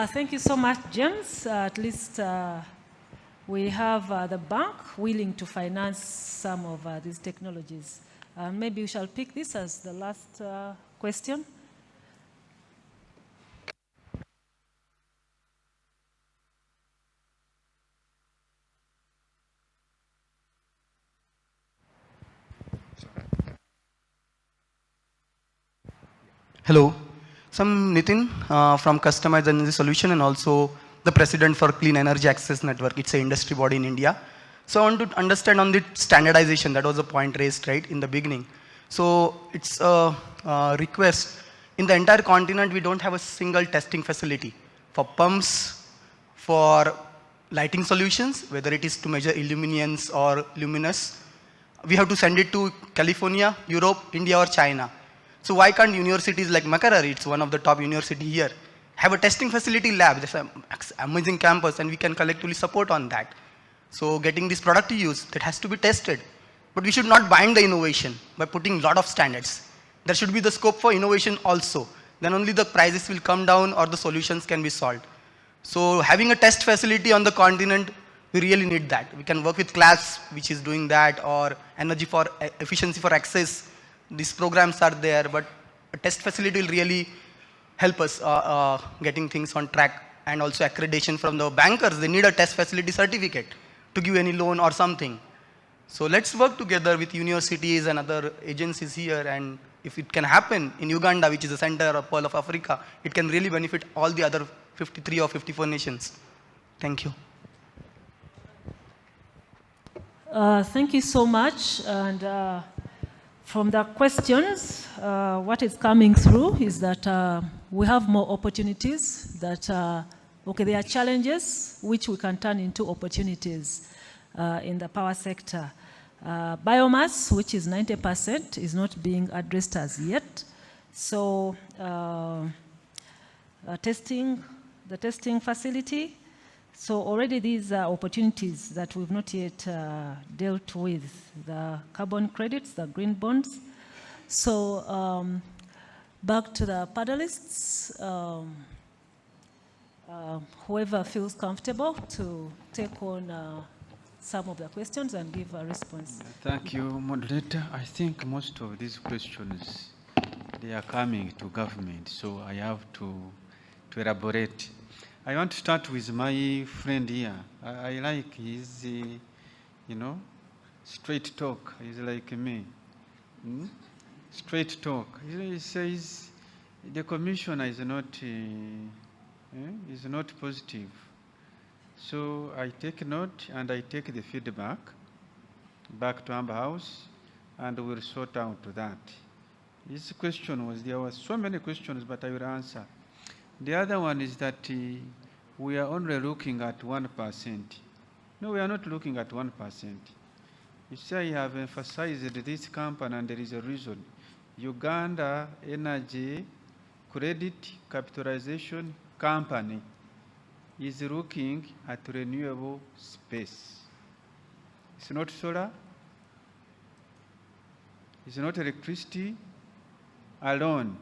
Thank you so much, James. At least we have the bank willing to finance some of these technologies. Maybe we shall pick this as the last question. Hello. So I'm Nitin from Customized Energy Solution and also the president for Clean Energy Access Network. It's an industry body in India. So I want to understand on the standardization. That was a point raised right in the beginning. So it's a request. In the entire continent, we don't have a single testing facility for pumps, for lighting solutions, whether it is to measure illuminance or luminous. We have to send it to California, Europe, India or China. So why can't universities like Makerere, it's one of the top university here, have a testing facility lab, that's an amazing campus, and we can collectively support on that. So getting this product to use, that has to be tested. But we should not bind the innovation by putting a lot of standards. There should be the scope for innovation also. Then only the prices will come down or the solutions can be solved. So having a test facility on the continent, we really need that. We can work with CLAS, which is doing that, or Energy for Efficiency for Access. These programs are there, but a test facility will really help us getting things on track, and also accreditation from the bankers. They need a test facility certificate to give any loan or something. So let's work together with universities and other agencies here, and if it can happen in Uganda, which is the center or pearl of Africa, it can really benefit all the other 53 or 54 nations. Thank you. Thank you so much. And from the questions, what is coming through is that we have more opportunities, that, okay, there are challenges which we can turn into opportunities in the power sector. Biomass, which is 90%, is not being addressed as yet. So the testing facility. So already these are opportunities that we've not yet dealt with. The carbon credits, the green bonds. So back to the panelists. Whoever feels comfortable to take on some of the questions and give a response. Thank you, moderator. I think most of these questions, they are coming to government, so I have to elaborate. I want to start with my friend here. I like his, straight talk. He's like me. Straight talk. He says the commissioner is not positive. So I take note and I take the feedback back to Amber House, and we'll sort out that. This question was, there were so many questions, but I will answer. The other one is that we are only looking at 1%. No, we are not looking at 1%. You see, I have emphasized this company, and there is a reason. Uganda Energy Credit Capitalization Company is looking at renewable space. It's not solar, it's not electricity alone,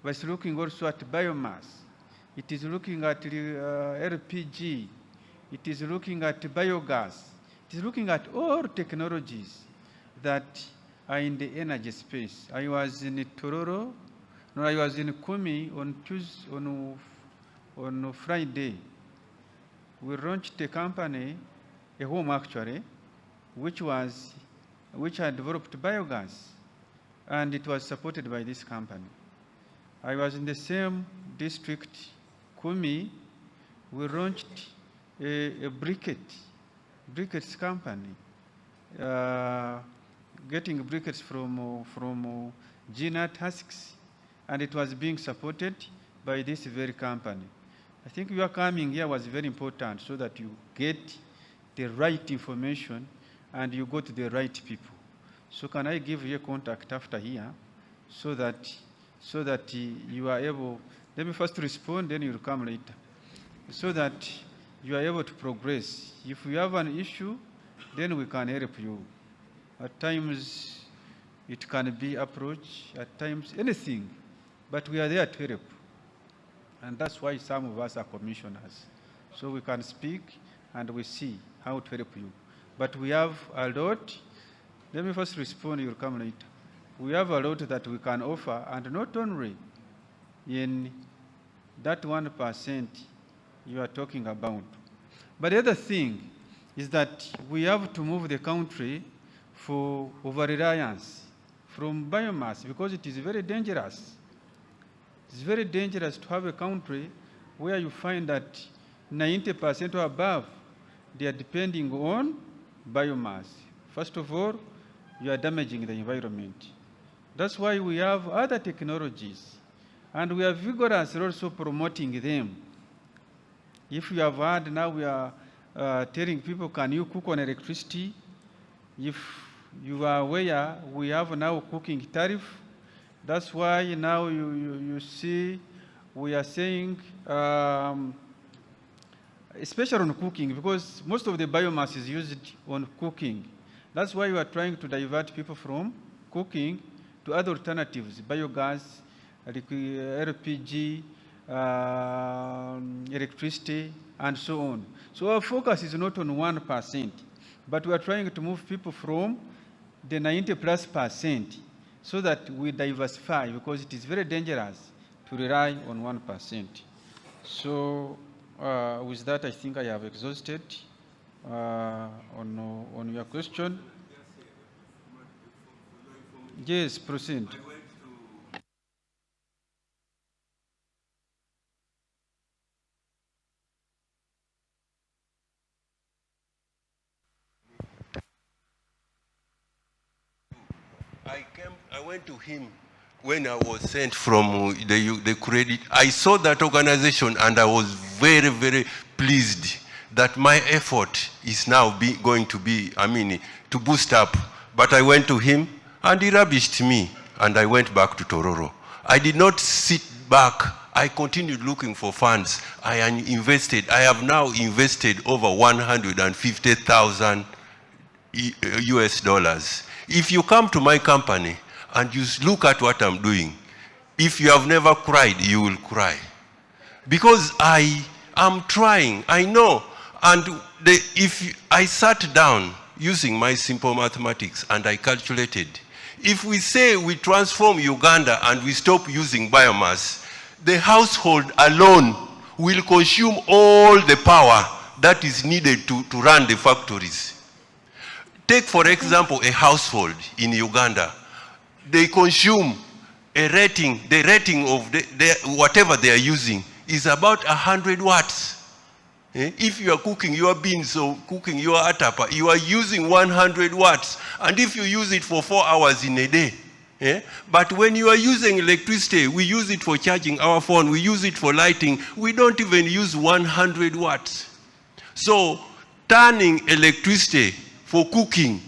but it's looking also at biomass. It is looking at LPG. It is looking at biogas. It is looking at all technologies that are in the energy space. I was in Tororo, no, I was in Kumi on Friday. We launched a company, a home actually, which had developed biogas, and it was supported by this company. I was in the same district, Kumi. We launched a briquettes company, getting briquettes from GNAT husks, and it was being supported by this very company. I think your coming here was very important, so that you get the right information and you go to the right people. So can I give you a contact after here, so that you are able, let me first respond, then you'll come later, so that you are able to progress. If you have an issue, then we can help you. At times, it can be approach, at times anything, but we are there to help. And that's why some of us are commissioners. So we can speak and we see how to help you. But we have a lot. Let me first respond, you'll come later. We have a lot that we can offer, and not only in that 1% you are talking about. But the other thing is that we have to move the country for over-reliance from biomass, because it is very dangerous. It's very dangerous to have a country where you find that 90% or above, they are depending on biomass. First of all, you are damaging the environment. That's why we have other technologies, and we are vigorous also promoting them. If you have heard, now we are telling people, can you cook on electricity? If you are aware, we have now cooking tariff. That's why now you see we are saying, especially on cooking, because most of the biomass is used on cooking. That's why we are trying to divert people from cooking to other alternatives, biogas, LPG, electricity, and so on. So our focus is not on 1%, but we are trying to move people from the 90+% so that we diversify, because it is very dangerous to rely on 1%. So with that, I think I have exhausted on your question. Yes, proceed. I went to him when I was sent from the credit. I saw that organization and I was very, very pleased that my effort is now going to be, to boost up. But I went to him and he rubbished me and I went back to Tororo. I did not sit back. I continued looking for funds. I invested. I have now invested over 150,000 US dollars. If you come to my company and you look at what I'm doing, if you have never cried, you will cry. Because I am trying, I know. And if I sat down using my simple mathematics and I calculated, if we say we transform Uganda and we stop using biomass, the household alone will consume all the power that is needed to run the factories. Take, for example, a household in Uganda. They consume the rating of whatever they are using is about 100 watts. If you are cooking your beans or cooking your atapa, you are using 100 watts. And if you use it for 4 hours in a day. But when you are using electricity, we use it for charging our phone, we use it for lighting, we don't even use 100 watts. So turning electricity for cooking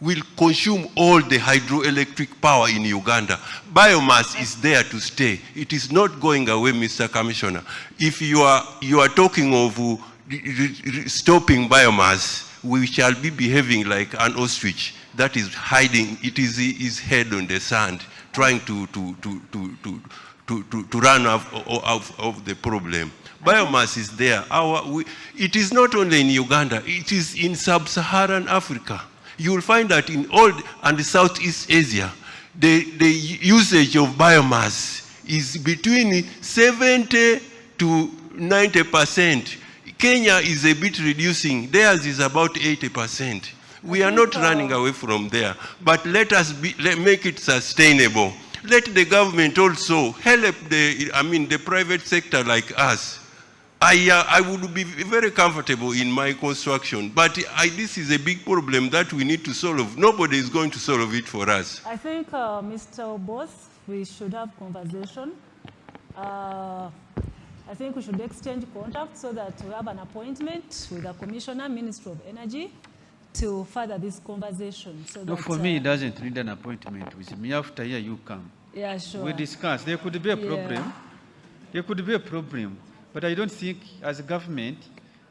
will consume all the hydroelectric power in Uganda. Biomass is there to stay. It is not going away, Mr. Commissioner. If you are talking of stopping biomass, we shall be behaving like an ostrich that is hiding his head on the sand, trying to run out of the problem. Biomass is there. It is not only in Uganda, it is in sub-Saharan Africa. You will find that in all and Southeast Asia, the usage of biomass is between 70 to 90%. Kenya is a bit reducing. Theirs is about 80%. We are not running away from there, but let us make it sustainable. Let the government also help the private sector like us. I would be very comfortable in my construction, but this is a big problem that we need to solve. Nobody is going to solve it for us. I think, Mr. Boss, we should have conversation. I think we should exchange contact so that we have an appointment with the Commissioner, Ministry of Energy, to further this conversation. So no, for me, it doesn't need an appointment with me. After here, you come. Yeah, sure. We discuss. There could be a problem. Yeah. There could be a problem. But I don't think, as a government,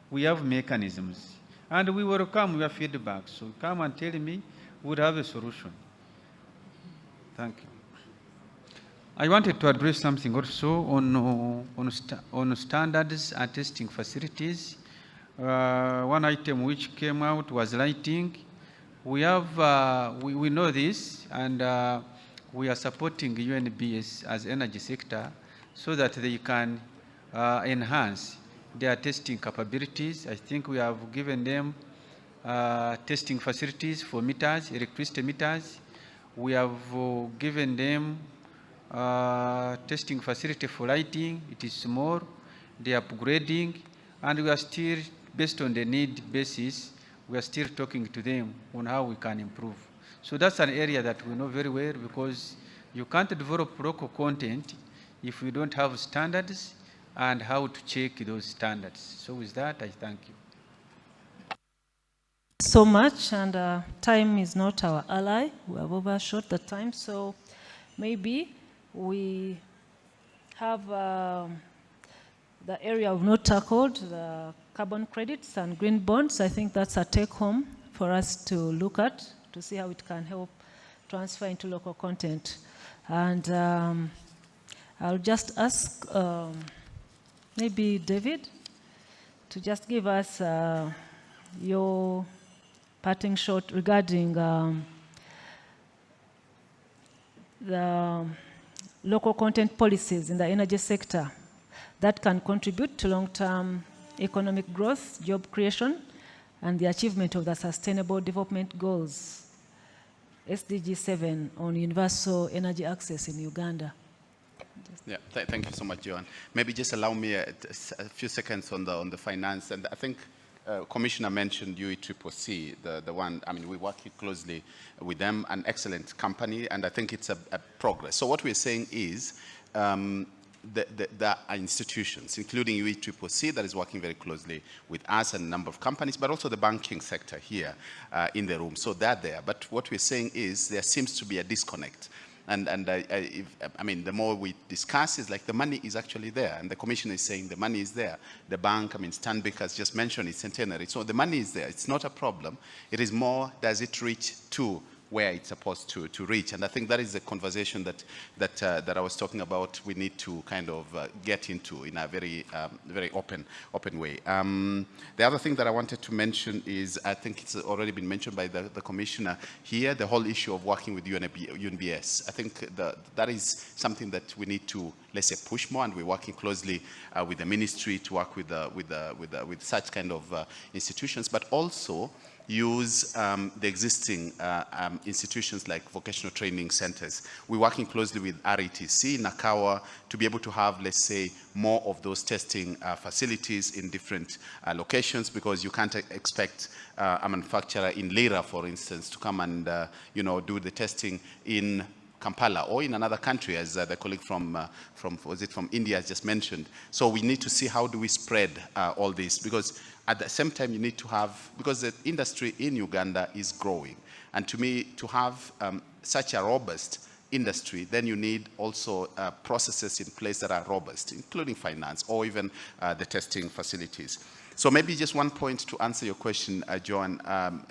we have mechanisms. And we welcome your feedback. So come and tell me, we'll have a solution. Thank you. I wanted to address something also on standards and testing facilities. One item which came out was lighting. We have, we know this, and we are supporting UNDP as energy sector so that they can enhance their testing capabilities. I think we have given them testing facilities for meters, electricity meters. We have given them testing facility for lighting. It is small. They are upgrading, and we are still, based on the need basis, we are still talking to them on how we can improve. So that's an area that we know very well, because you can't develop local content if we don't have standards and how to check those standards. So with that, I thank you. So much, and time is not our ally. We have overshot the time, so maybe we have the area we've not tackled, the carbon credits and green bonds. I think that's a take-home for us to look at, to see how it can help transfer into local content. And I'll just ask maybe David, to just give us your parting shot regarding the local content policies in the energy sector that can contribute to long-term economic growth, job creation, and the achievement of the Sustainable Development Goals, SDG 7, on universal energy access in Uganda. Yeah, thank you so much, Joan. Maybe just allow me a few seconds on the finance. And I think Commissioner mentioned UECCC, the one, I mean, we work closely with them, an excellent company, and I think it's a progress. So what we're saying is, there are institutions, including UECCC, that is working very closely with us and a number of companies, but also the banking sector here in the room. So they're there. But what we're saying is there seems to be a disconnect. And I mean, the more we discuss, is like the money is actually there. And the Commissioner is saying the money is there. The bank, I mean, Stanbic has just mentioned it's centenary. So the money is there. It's not a problem. It is more, does it reach to where it's supposed to reach? And I think that is the conversation that I was talking about. We need to kind of get into in a very open way. The other thing that I wanted to mention is, I think it's already been mentioned by the Commissioner here, the whole issue of working with UNBS. I think that is something that we need to, let's say, push more, and we're working closely with the ministry to work with such kind of institutions, but also use the existing institutions like vocational training centers. We're working closely with RETC, Nakawa, to be able to have, let's say, more of those testing facilities in different locations, because you can't expect a manufacturer in Lira, for instance, to come and do the testing in Kampala or in another country, as the colleague from India has just mentioned. So we need to see how do we spread all this, because at the same time you need to have, because the industry in Uganda is growing, and to me, to have such a robust industry, then you need also processes in place that are robust, including finance or even the testing facilities. So maybe just one point to answer your question, Joan.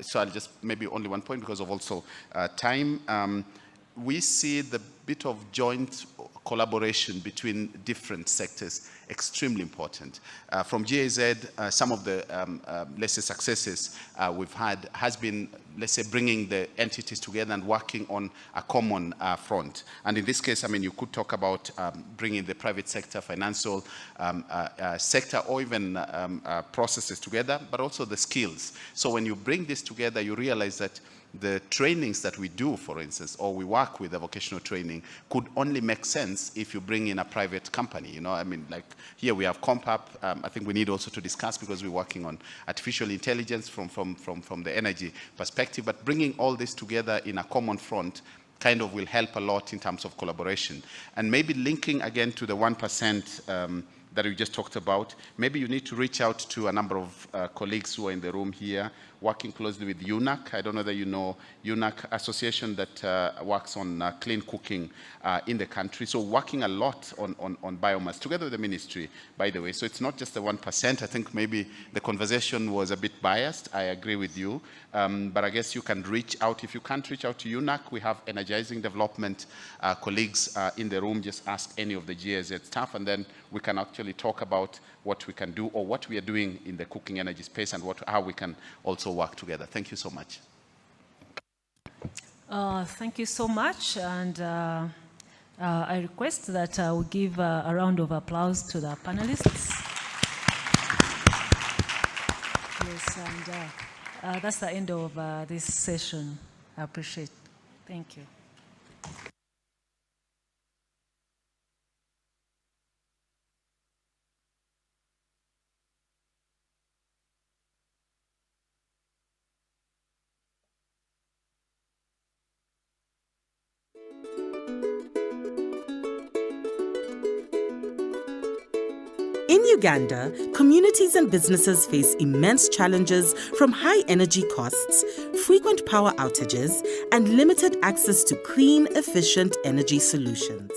So I'll just maybe only one point because of also time. We see the bit of joint collaboration between different sectors extremely important. From GIZ, some of the, let's say, successes we've had has been, let's say, bringing the entities together and working on a common front. And in this case, I mean, you could talk about bringing the private sector, financial sector, or even processes together, but also the skills. So when you bring this together, you realize that the trainings that we do, for instance, or we work with a vocational training, could only make sense if you bring in a private company. I mean, like here we have ComAp. I think we need also to discuss, because we're working on artificial intelligence from the energy perspective, but bringing all this together in a common front kind of will help a lot in terms of collaboration. And maybe linking again to the 1% that we just talked about, maybe you need to reach out to a number of colleagues who are in the room here, working closely with UNAC. I don't know that you know UNAC, association that works on clean cooking in the country. So working a lot on biomass, together with the ministry, by the way. So it's not just the 1%. I think maybe the conversation was a bit biased. I agree with you. But I guess you can reach out. If you can't reach out to UNAC, we have energizing development colleagues in the room. Just ask any of the GIZ staff, and then we can actually talk about what we can do, or what we are doing in the cooking energy space, and how we can also work together. Thank you so much. Thank you so much. And I request that we give a round of applause to the panelists. Yes, and that's the end of this session. I appreciate it. Thank you. In Uganda, communities and businesses face immense challenges from high energy costs, frequent power outages, and limited access to clean, efficient energy solutions.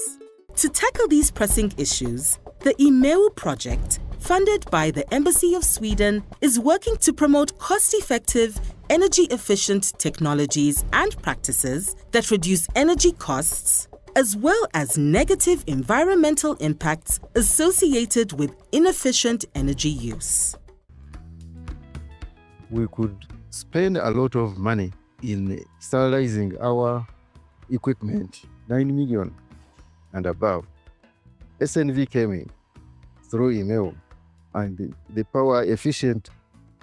To tackle these pressing issues, the IMEU project, funded by the Embassy of Sweden, is working to promote cost-effective, energy-efficient technologies and practices that reduce energy costs, as well as negative environmental impacts associated with inefficient energy use. We could spend a lot of money in sterilizing our equipment, 9 million and above. SNV came in through email, and the power efficient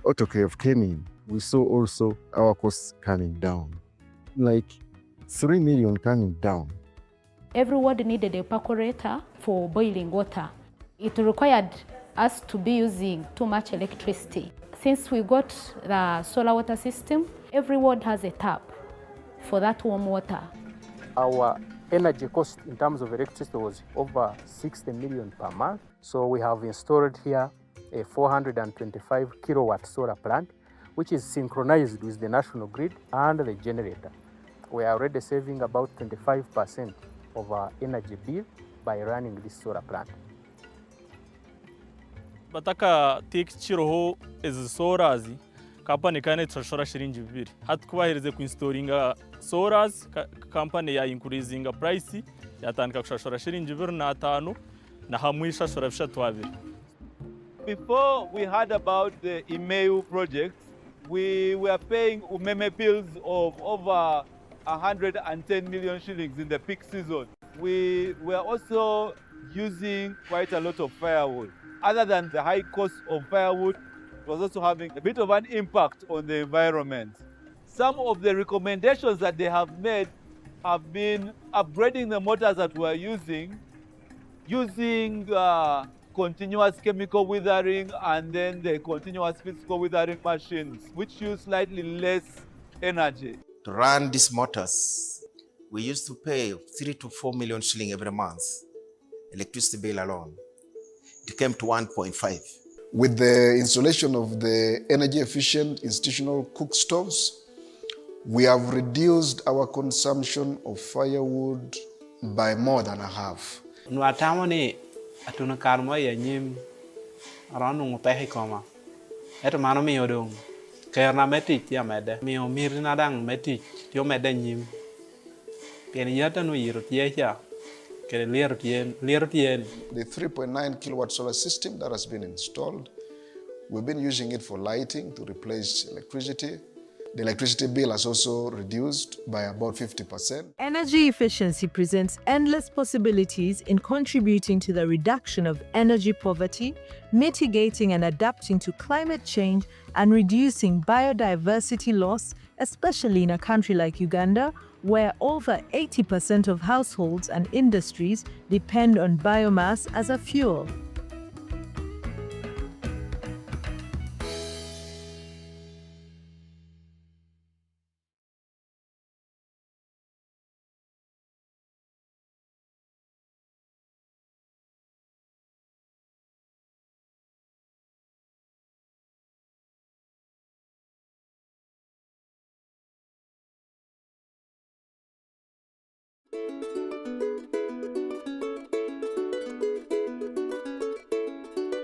autoclave came in. We saw also our costs coming down, like 3 million coming down. Every ward needed a percolator for boiling water. It required us to be using too much electricity. Since we got the solar water system, every ward has a tap for that warm water. Our energy cost in terms of electricity was over 60 million per month. So we have installed here a 425 kilowatt solar plant, which is synchronized with the national grid and the generator. We are already saving about 25% of our energy bill by running this solar plant. Bataka tikchiroho is sorazi company kane tshashora shilingi 2 hati kubahirize ku installinga soras company ya increasing price yatandika kushashora shilingi 2.5 na hamwe ishashora 2. Before we heard about the email project, we were paying umeme bills of over 110 million shillings in the peak season. We were also using quite a lot of firewood. Other than the high cost of firewood, it was also having a bit of an impact on the environment. Some of the recommendations that they have made have been upgrading the motors that we're using continuous chemical withering and then the continuous physical withering machines, which use slightly less energy. To run these motors, we used to pay 3 to 4 million shilling every month, electricity bill alone. It came to 1.5. With the installation of the energy efficient institutional cook stoves, we have reduced our consumption of firewood by more than a half. Nuatamoni atuna karmo ya nyim aranu ngopehi koma. Eto mano mi odong. Kerna metik ya mede. Mi omirina dang metik tio mede nyim. Pieni yata no yiro tiecha. The 3.9 kilowatt solar system that has been installed, we've been using it for lighting to replace electricity. The electricity bill has also reduced by about 50%. Energy efficiency presents endless possibilities in contributing to the reduction of energy poverty, mitigating and adapting to climate change, and reducing biodiversity loss, especially in a country like Uganda, where over 80% of households and industries depend on biomass as a fuel.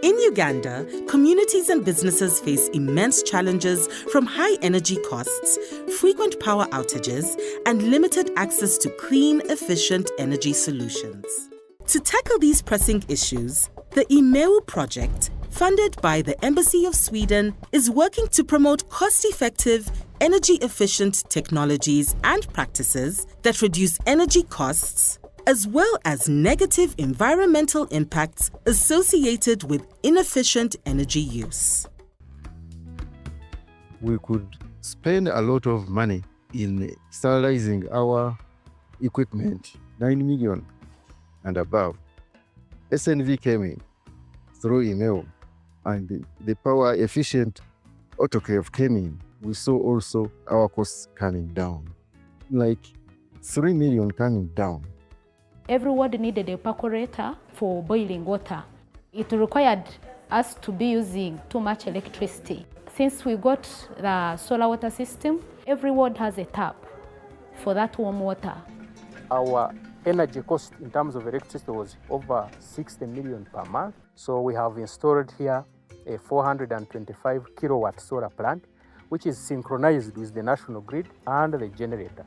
In Uganda, communities and businesses face immense challenges from high energy costs, frequent power outages, and limited access to clean, efficient energy solutions. To tackle these pressing issues, the Imeu project, funded by the Embassy of Sweden, is working to promote cost-effective, energy-efficient technologies and practices that reduce energy costs, as well as negative environmental impacts associated with inefficient energy use. We could spend a lot of money in sterilizing our equipment, 9 million and above. SNV came in through email, and the power efficient autoclave came in. We saw also our costs coming down, like 3 million coming down. Every ward needed a percolator for boiling water. It required us to be using too much electricity. Since we got the solar water system, every ward has a tap for that warm water. Our energy cost in terms of electricity was over 60 million per month. So we have installed here a 425 kilowatt solar plant, which is synchronized with the national grid and the generator.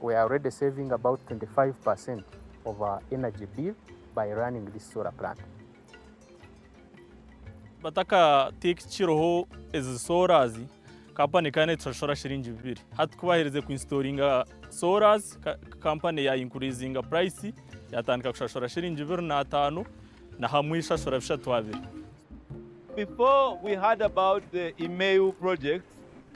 We are already saving about 25% of our energy bill by running this solar plant. bataka tikiciroho izi soras kampani kane turashora shilingi 2 hati kubahirize kuinstoringa soras kampani ya increasinga price yatandika kushashora shilingi 2.5 na hamwe ishashora bishatu 2. Before we heard about the IMEU project,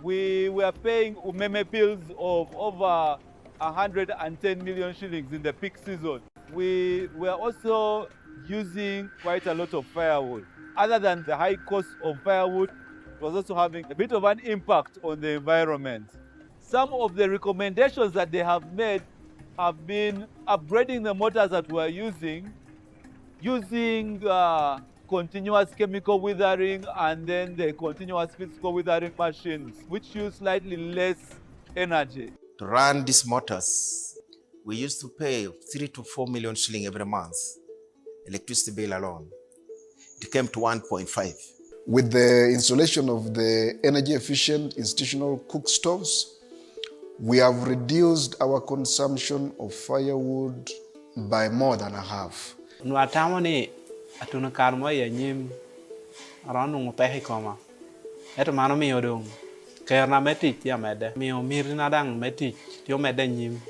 we were paying umeme bills of over 110 million shillings in the peak season. We were also using quite a lot of firewood. Other than the high cost of firewood, it was also having a bit of an impact on the environment. Some of the recommendations that they have made have been upgrading the motors that we're using continuous chemical withering and then the continuous physical withering machines, which use slightly less energy. To run these motors, we used to pay 3 to 4 million shilling every month, electricity bill alone. It came to 1.5. With the installation of the energy efficient institutional cook stoves, we have reduced our consumption of firewood by more than a half. Nuatamoni atuna karmo ya nyim aranu ngopehi koma. Eto mano mi odong. Kerna metik ya mede. Mi omirina dang metik tio mede nyim.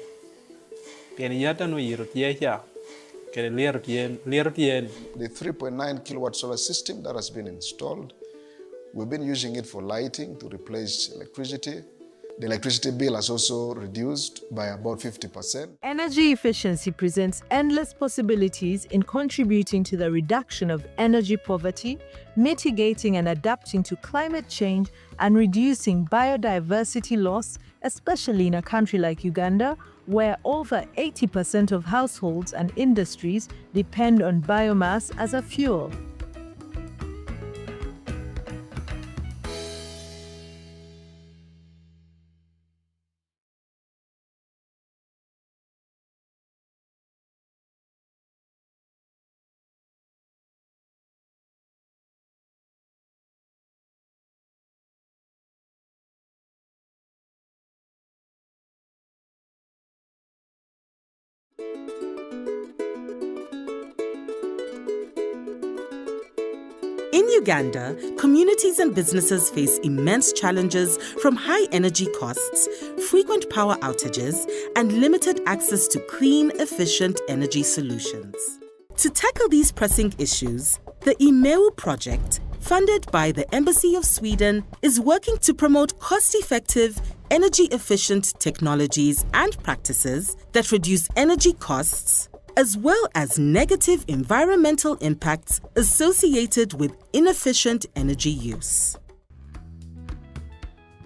Pieni yata no yirutiecha. The 3.9 kilowatt solar system that has been installed, we've been using it for lighting to replace electricity. The electricity bill has also reduced by about 50%. Energy efficiency presents endless possibilities in contributing to the reduction of energy poverty, mitigating and adapting to climate change, and reducing biodiversity loss, especially in a country like Uganda, where over 80% of households and industries depend on biomass as a fuel. In Uganda, communities and businesses face immense challenges from high energy costs, frequent power outages, and limited access to clean, efficient energy solutions. To tackle these pressing issues, the IMEU project, funded by the Embassy of Sweden, is working to promote cost-effective, energy-efficient technologies and practices that reduce energy costs, as well as negative environmental impacts associated with inefficient energy use.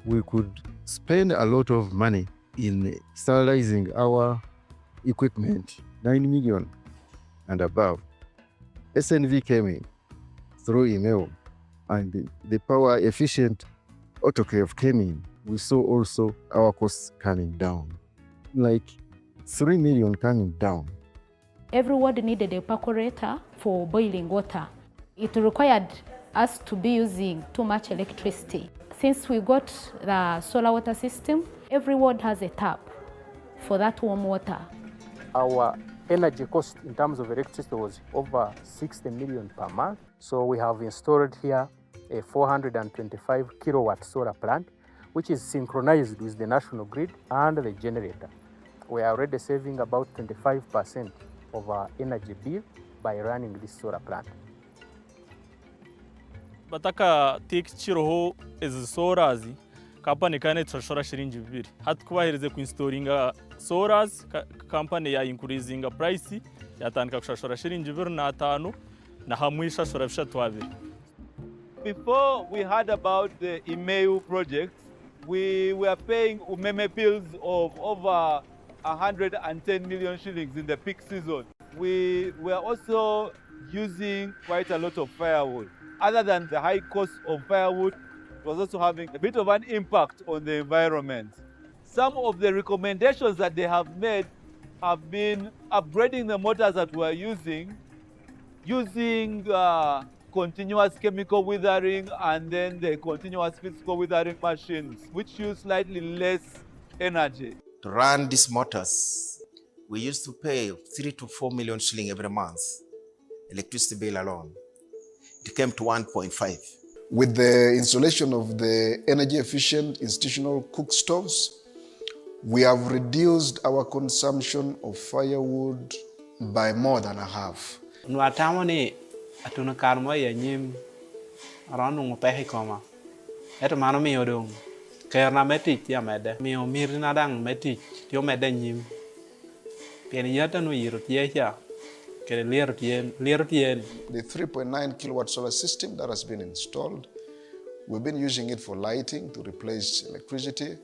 We could spend a lot of money in sterilizing our equipment, 9 million and above. SNV came in through email, and the power efficient autoclave came in. We saw also our costs coming down, like 3 million coming down. Every ward needed a percolator for boiling water. It required us to be using too much electricity. Since we got the solar water system, every ward has a tap for that warm water. Our energy cost in terms of electricity was over 60 million per month. So we have installed here a 425 kilowatt solar plant, which is synchronized with the national grid and the generator. We are already saving about 25% of our energy bill by running this solar plant. bataka tikiciroho izi soras kampani kane turashora shilingi 2 hati kubahirize kuinstoringa soras kampani ya increasinga price yatandika kushashora shilingi 2.5 na hamwe ishashora bishatu 2. Before we heard about the IMEU project, we were paying umeme bills of over 110 million shillings in the peak season. We were also using quite a lot of firewood. Other than the high cost of firewood, it was also having a bit of an impact on the environment. Some of the recommendations that they have made have been upgrading the motors that we're using continuous chemical withering and then the continuous physical withering machines, which use slightly less energy. To run these motors, we used to pay 3 to 4 million shilling every month, electricity bill alone. It came to 1.5. With the installation of the energy efficient institutional cook stoves, we have reduced our consumption of firewood by more than a half. Nuatamoni atuna karmo ya nyim aranu ngopehi koma. Eto mano mi odong. Kerna metik ya mede. Mi omirina dang metik tio mede nyim. Pieni yata nu yirut yecha. Kere lirut yen. The 3.9 kilowatt solar system that has been installed, we've been using it for lighting to replace electricity.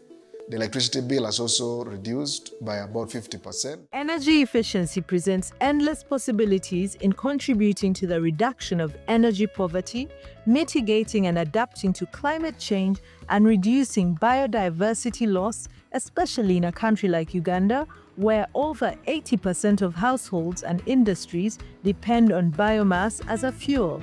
The electricity bill has also reduced by about 50%. Energy efficiency presents endless possibilities in contributing to the reduction of energy poverty, mitigating and adapting to climate change, and reducing biodiversity loss, especially in a country like Uganda, where over 80% of households and industries depend on biomass as a fuel.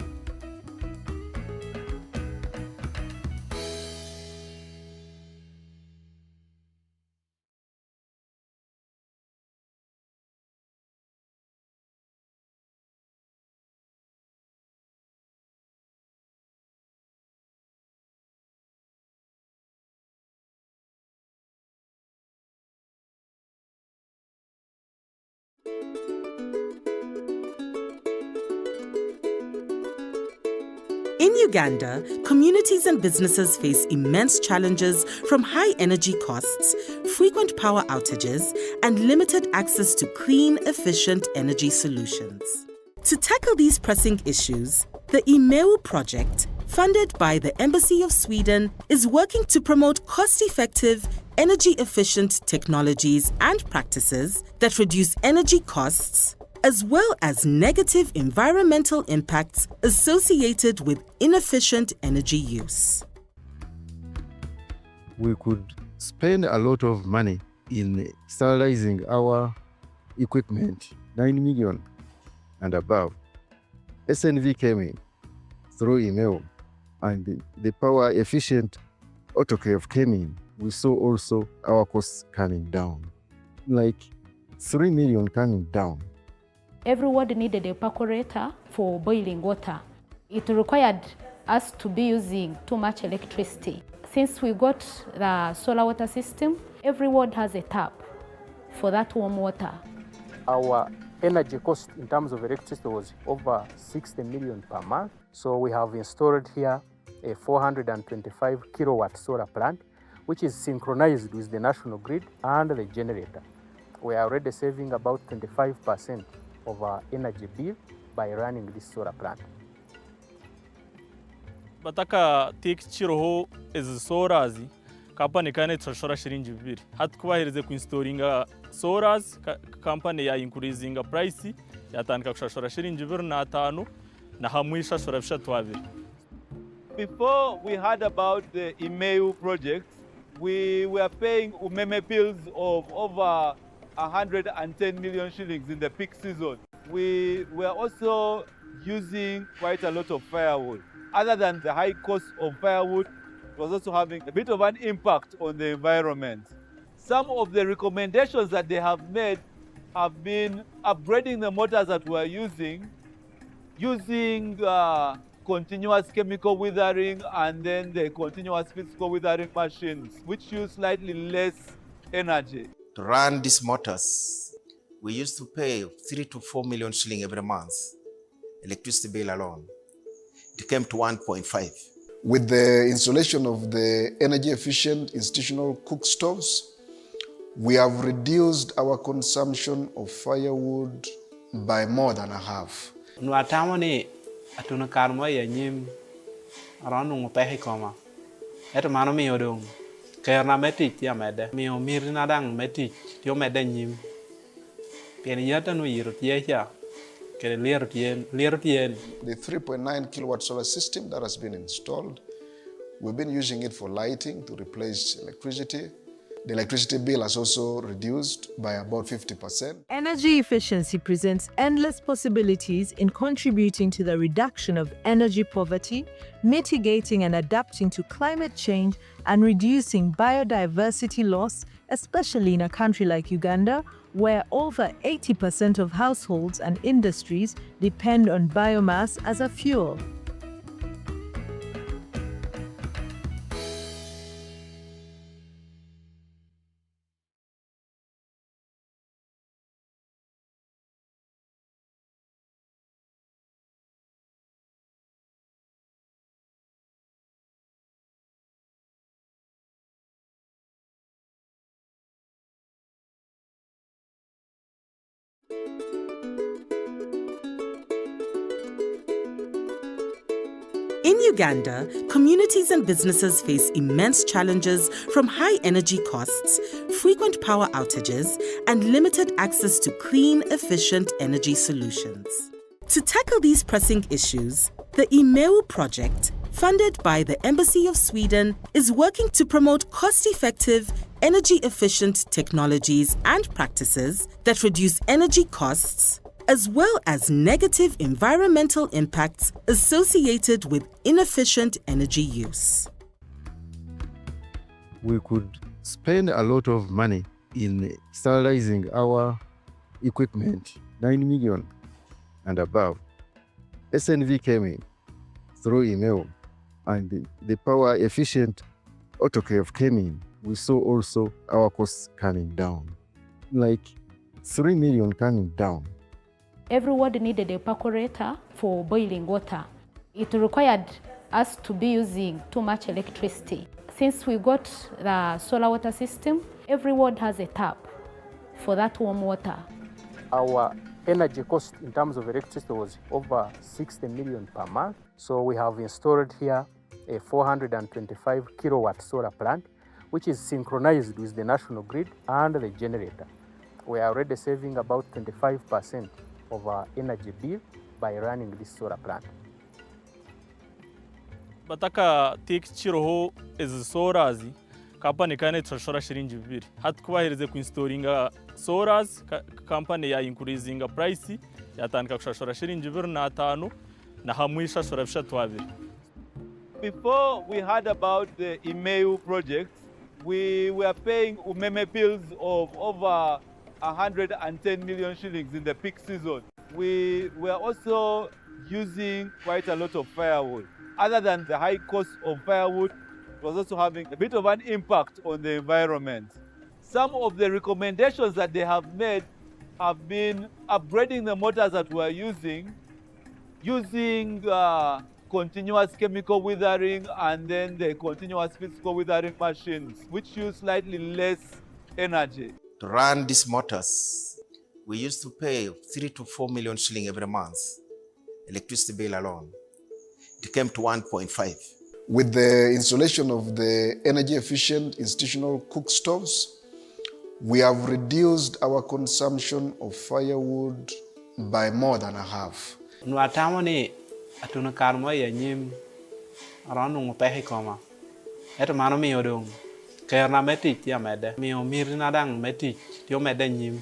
In Uganda, communities and businesses face immense challenges from high energy costs, frequent power outages, and limited access to clean, efficient energy solutions. To tackle these pressing issues, the IMEU project, funded by the Embassy of Sweden, is working to promote cost-effective, energy-efficient technologies and practices that reduce energy costs, as well as negative environmental impacts associated with inefficient energy use. We could spend a lot of money in sterilizing our equipment, 9 million and above. SNV came in through email, and the power efficient autoclave came in. We saw also our costs coming down, like 3 million coming down. Every ward needed a percolator for boiling water. It required us to be using too much electricity. Since we got the solar water system, every ward has a tap for that warm water. Our energy cost in terms of electricity was over 60 million per month. So we have installed here a 425 kilowatt solar plant, which is synchronized with the national grid and the generator. We are already saving about 25% of our energy bill by running this solar plant. Bataka tikchiroho is sorazi company kane tsoshora shilingi 2 hatukubahirize ku installinga soras company ya increasing price yatandika kushashora shilingi 25 na hamwe ishashora 2. Before we heard about the IMEU project, we were paying umeme bills of over 110 million shillings in the peak season. We were also using quite a lot of firewood. Other than the high cost of firewood, it was also having a bit of an impact on the environment. Some of the recommendations that they have made have been upgrading the motors that we're using continuous chemical withering and then the continuous physical withering machines, which use slightly less energy. To run these motors, we used to pay 3 to 4 million shilling every month, electricity bill alone. It came to 1.5. With the installation of the energy efficient institutional cook stoves, we have reduced our consumption of firewood by more than a half. Nuatamoni atuna karmo ya nyim aranu ngopehi koma. Eto mano mi odong. Kerna metik ya mede. Mi omirina dang metik tio mede nyim. Pieni yata nu yirut yecha. Kere lirut yen. The 3.9 kilowatt solar system that has been installed, we've been using it for lighting to replace electricity. The electricity bill has also reduced by about 50%. Energy efficiency presents endless possibilities in contributing to the reduction of energy poverty, mitigating and adapting to climate change, and reducing biodiversity loss, especially in a country like Uganda, where over 80% of households and industries depend on biomass as a fuel. In Uganda, communities and businesses face immense challenges from high energy costs, frequent power outages, and limited access to clean, efficient energy solutions. To tackle these pressing issues, the IMEU project, funded by the Embassy of Sweden, is working to promote cost-effective, energy-efficient technologies and practices that reduce energy costs, as well as negative environmental impacts associated with inefficient energy use. We could spend a lot of money in sterilizing our equipment, 9 million and above. SNV came in through email, and the power efficient autoclave came in. We saw also our costs coming down, like 3 million coming down. Every ward needed a percolator for boiling water. It required us to be using too much electricity. Since we got the solar water system, every ward has a tap for that warm water. Our energy cost in terms of electricity was over 60 million per month. So we have installed here a 425 kilowatt solar plant, which is synchronized with the national grid and the generator. We are already saving about 25% of our energy bill by running this solar plant. bataka tikiciroho izi soras kampani kane turashora shilingi 2 hati kubahirize ku installinga soras kampani ya increasinga price yatandika kushashora shilingi 2.5 na hamwe ishashora 2. Before we heard about the IMEU project, we were paying umeme bills of over 110 million shillings in the peak season. We were also using quite a lot of firewood. Other than the high cost of firewood, it was also having a bit of an impact on the environment. Some of the recommendations that they have made have been upgrading the motors that we're using continuous chemical withering and then the continuous physical withering machines, which use slightly less energy. To run these motors, we used to pay 3 to 4 million shilling every month, electricity bill alone. It came to 1.5. With the installation of the energy efficient institutional cook stoves, we have reduced our consumption of firewood by more than a half. Nuatamoni atuna karmo ya nyim aranu ngopehi koma. Eto mano mi odong. Kerna metik ya mede. Mi omirina dang metik tio mede nyim.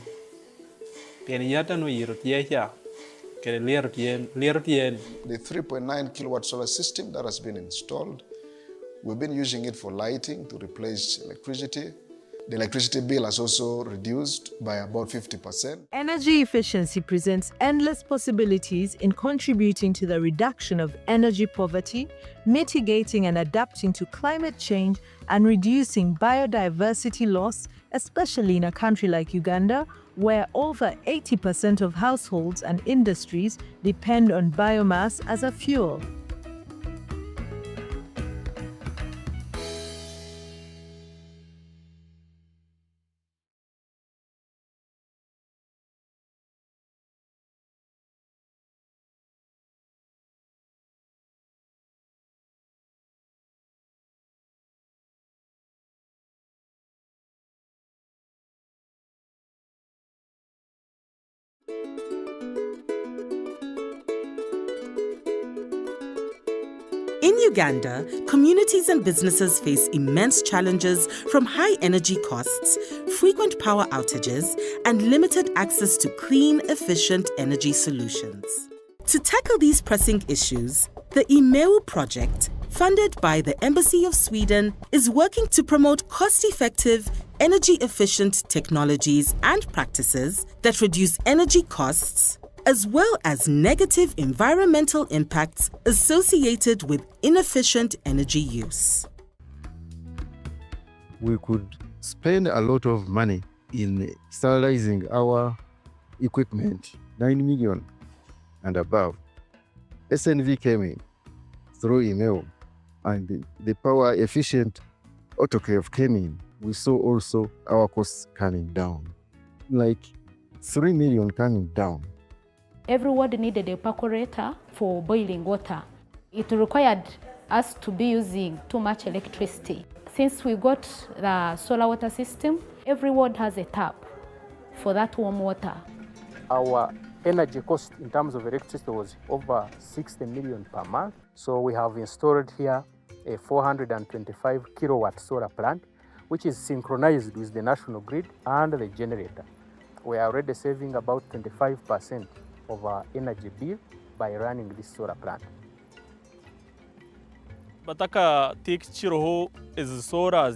Pieni yata no yirotiecha. The 3.9 kilowatt solar system that has been installed, we've been using it for lighting to replace electricity. The electricity bill has also reduced by about 50%. Energy efficiency presents endless possibilities in contributing to the reduction of energy poverty, mitigating and adapting to climate change, and reducing biodiversity loss, especially in a country like Uganda, where over 80% of households and industries depend on biomass as a fuel. In In Uganda, communities and businesses face immense challenges from high energy costs, frequent power outages, and limited access to clean, efficient energy solutions. To tackle these pressing issues, the IMEU project, funded by the Embassy of Sweden, is working to promote cost-effective, energy-efficient technologies and practices that reduce energy costs, as well as negative environmental impacts associated with inefficient energy use. We could spend a lot of money in sterilizing our equipment, 9 million and above. SNV came in through email, and the power efficient autoclave came in. We saw also our costs coming down, like 3 million coming down. Every ward needed a percolator for boiling water. It required us to be using too much electricity. Since we got the solar water system, every ward has a tap for that warm water. Our energy cost in terms of electricity was over 60 million per month. So we have installed here a 425 kilowatt solar plant, which is synchronized with the national grid and the generator. We are already saving about 25% of our energy bill by running this solar plant. bataka tikiciroho izi solas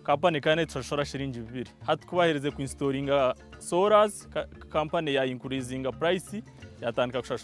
kampani kane turashora shilingi 2 hati kubahirize ku installinga solas kampani ya increasing price yatandika kushora